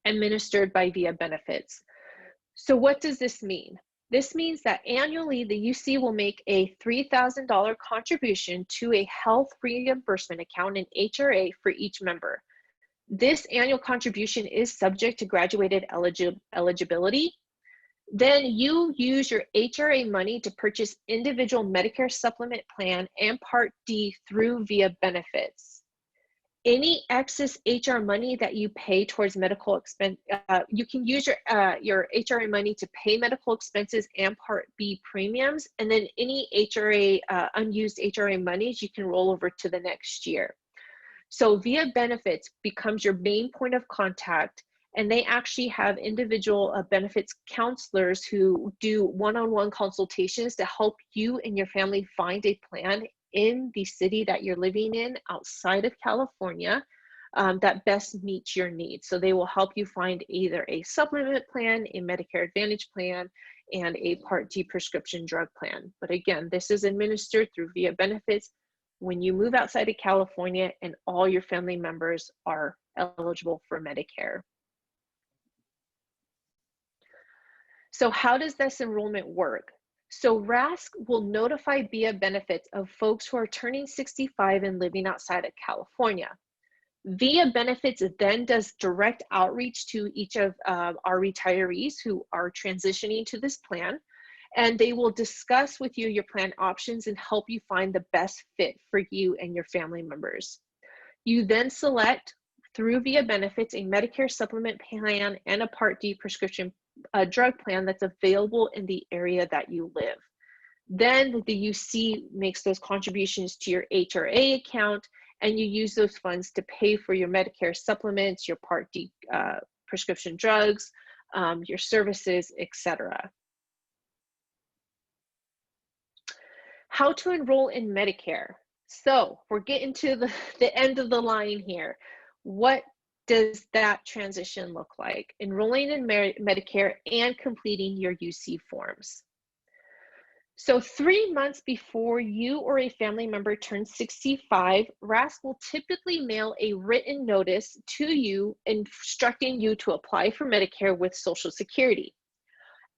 administered by VIA Benefits. So what does this mean? This means that annually the UC will make a $3,000 contribution to a health reimbursement account, an HRA, for each member. This annual contribution is subject to graduated eligibility. Then you use your HRA money to purchase individual Medicare supplement plan and Part D through VIA Benefits. Any excess HR money that you pay towards medical expense, you can use your HRA money to pay medical expenses and Part B premiums, and then any HRA, unused HRA monies you can roll over to the next year. So VIA Benefits becomes your main point of contact, and they actually have individual benefits counselors who do one-on-one consultations to help you and your family find a plan in the city that you're living in outside of California that best meets your needs. So they will help you find either a supplement plan, a Medicare Advantage plan, and a Part D prescription drug plan. But again, this is administered through VIA Benefits when you move outside of California and all your family members are eligible for Medicare. So how does this enrollment work? So RASC will notify VIA Benefits of folks who are turning 65 and living outside of California. VIA Benefits then does direct outreach to each of our retirees who are transitioning to this plan, and they will discuss with you your plan options and help you find the best fit for you and your family members. You then select through VIA Benefits a Medicare supplement plan and a Part D prescription drug plan that's available in the area that you live. Then the UC makes those contributions to your HRA account, and you use those funds to pay for your Medicare supplements, your Part D prescription drugs, your services, etc. How to enroll in Medicare. So we're getting to the end of the line here. What does that transition look like? Enrolling in Medicare and completing your UC forms. So 3 months before you or a family member turns 65, RASC will typically mail a written notice to you instructing you to apply for Medicare with Social Security.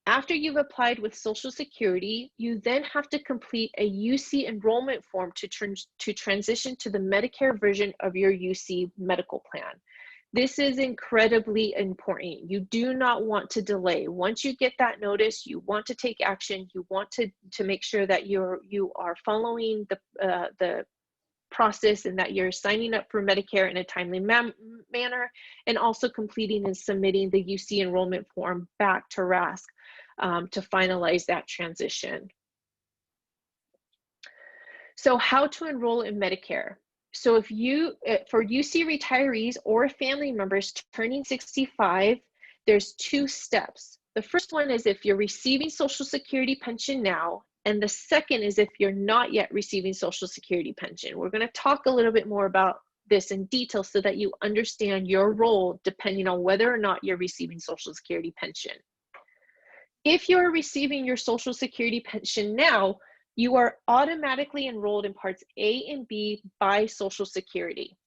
After you've applied with Social Security, you then have to complete a UC enrollment form to transition to the Medicare version of your UC medical plan. This is incredibly important. You do not want to delay. Once you get that notice, you want to take action. You want to make sure that you are following the process and that you're signing up for Medicare in a timely manner, and also completing and submitting the UC enrollment form back to RASC to finalize that transition. So how to enroll in Medicare. So if for UC retirees or family members turning 65, there's 2 steps. The first one is if you're receiving Social Security pension now, and the second is if you're not yet receiving Social Security pension. We're going to talk a little bit more about this in detail so that you understand your role depending on whether or not you're receiving Social Security pension. If you're receiving your Social Security pension now, you are automatically enrolled in Parts A and B by Social Security.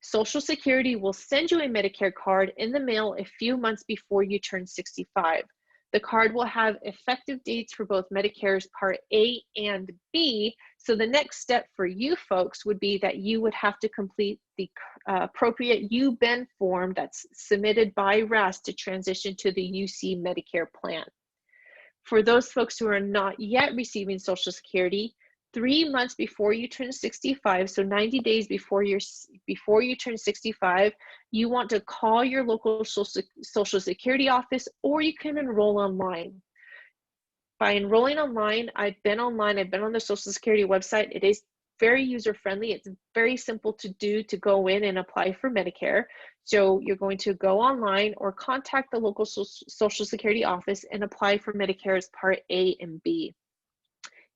Social Security will send you a Medicare card in the mail a few months before you turn 65. The card will have effective dates for both Medicare's Part A and B. So the next step for you folks would be that you would have to complete the appropriate U-Ben form that's submitted by RAS to transition to the UC Medicare plan. For those folks who are not yet receiving Social Security, 3 months before you turn 65, so 90 days before you turn 65, you want to call your local Social Security office, or you can enroll online. By enrolling online, I've been on the Social Security website. It is very user-friendly. It's very simple to do to go in and apply for Medicare. So you're going to go online or contact the local Social Security office and apply for Medicare's Part A and B.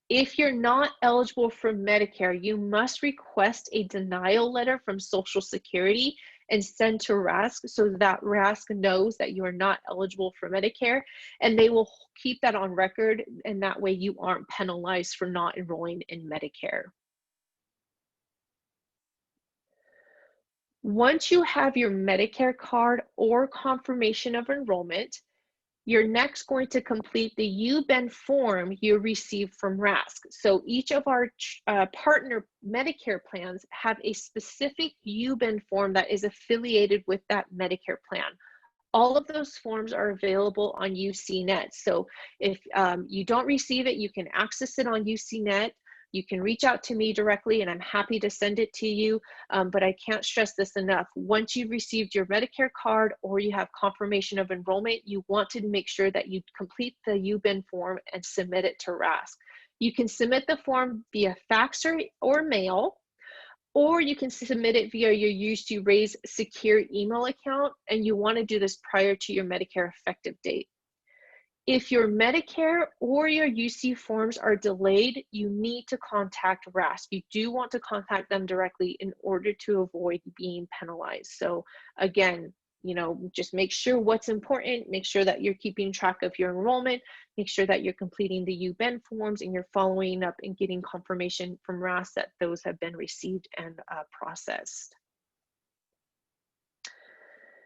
If you're not eligible for Medicare, you must request a denial letter from Social Security and send to RASC so that RASC knows that you are not eligible for Medicare, and they will keep that on record, and that way you aren't penalized for not enrolling in Medicare. Once you have your Medicare card or confirmation of enrollment, you're next going to complete the U-Ben form you received from RASC. So each of our partner Medicare plans have a specific U-Ben form that is affiliated with that Medicare plan. All of those forms are available on UCNet. So if you don't receive it, you can access it on UCNet. You can reach out to me directly and I'm happy to send it to you, but I can't stress this enough. Once you've received your Medicare card or you have confirmation of enrollment, you want to make sure that you complete the U-Ben form and submit it to RASC. You can submit the form via fax or mail, or you can submit it via your UC Raise secure email account, and you want to do this prior to your Medicare effective date. If your Medicare or your UC forms are delayed, you need to contact RASC. You do want to contact them directly in order to avoid being penalized. So again, just make sure what's important, make sure that you're keeping track of your enrollment, make sure that you're completing the U-Ben forms and you're following up and getting confirmation from RASC that those have been received and processed.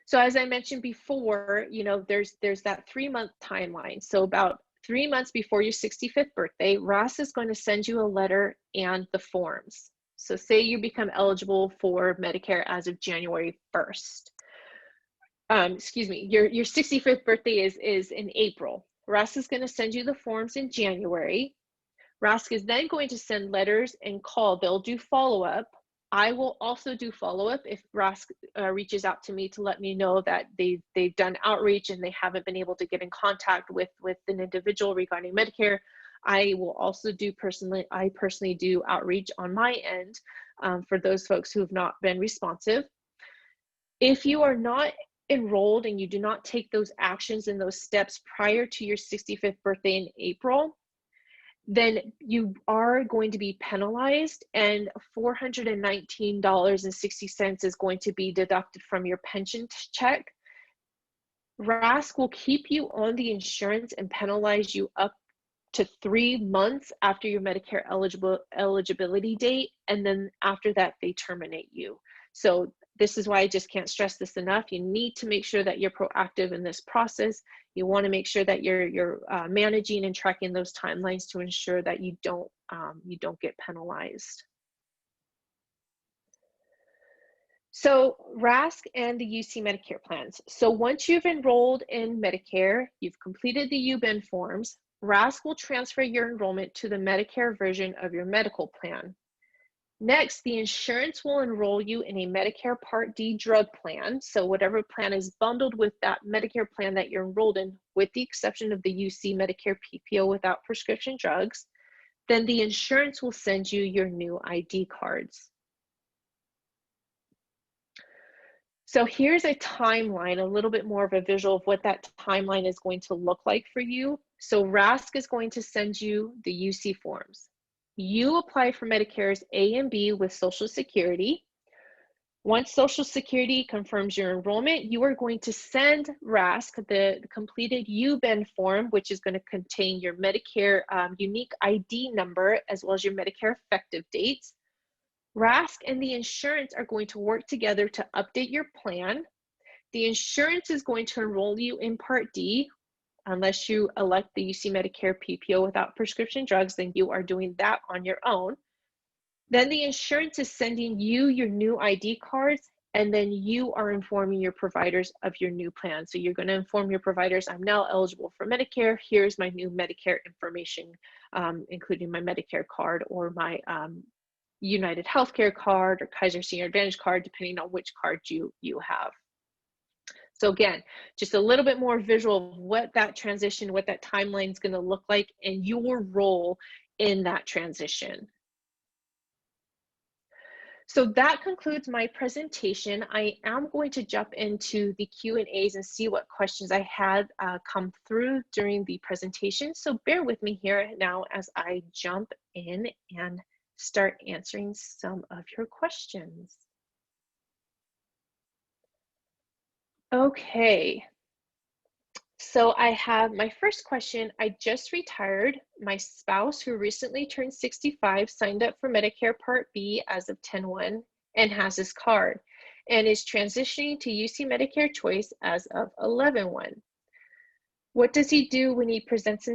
So as I mentioned before, there's that 3-month timeline. So about 3 months before your 65th birthday, RASC is going to send you a letter and the forms. So say you become eligible for Medicare as of January 1st. Your 65th birthday is in April. RASC is going to send you the forms in January. RASC is then going to send letters and call. They'll do follow-up. I will also do follow-up if RASC reaches out to me to let me know that they've done outreach and they haven't been able to get in contact with an individual regarding Medicare. I will also personally do outreach on my end for those folks who have not been responsive. If you are not enrolled and you do not take those actions and those steps prior to your 65th birthday in April, then you are going to be penalized, and $419.60 is going to be deducted from your pension check. RASC will keep you on the insurance and penalize you up to 3 months after your Medicare eligibility date, and then after that they terminate you. So this is why I just can't stress this enough. You need to make sure that you're proactive in this process. You want to make sure that you're managing and tracking those timelines to ensure that you don't get penalized. So RASC and the UC Medicare plans. So once you've enrolled in Medicare, you've completed the U-Ben forms, RASC will transfer your enrollment to the Medicare version of your medical plan. Next, the insurance will enroll you in a Medicare Part D drug plan. So whatever plan is bundled with that Medicare plan that you're enrolled in, with the exception of the UC Medicare PPO without prescription drugs, then the insurance will send you your new ID cards. So here's a timeline, a little bit more of a visual of what that timeline is going to look like for you. So RASC is going to send you the UC forms. You apply for Medicare's A and B with Social Security. Once Social Security confirms your enrollment, you are going to send RASC the completed UBEN form, which is going to contain your Medicare unique ID number as well as your Medicare effective dates. RASC and the insurance are going to work together to update your plan. The insurance is going to enroll you in Part D. Unless you elect the UC Medicare PPO without prescription drugs, then you are doing that on your own. Then the insurance is sending you your new ID cards, and then you are informing your providers of your new plan. So you're going to inform your providers, I'm now eligible for Medicare. Here's my new Medicare information, including my Medicare card or my United Healthcare card or Kaiser Senior Advantage card, depending on which card you have. So again, just a little bit more visual of what that transition, what that timeline is going to look like and your role in that transition. So that concludes my presentation. I am going to jump into the Q&As and see what questions I had come through during the presentation. So bear with me here now as I jump in and start answering some of your questions. Okay. So I have my first question. I just retired. My spouse, who recently turned 65, signed up for Medicare Part B as of 10/1 and has his card and is transitioning to UC Medicare Choice as of 11/1. What does he do when he presents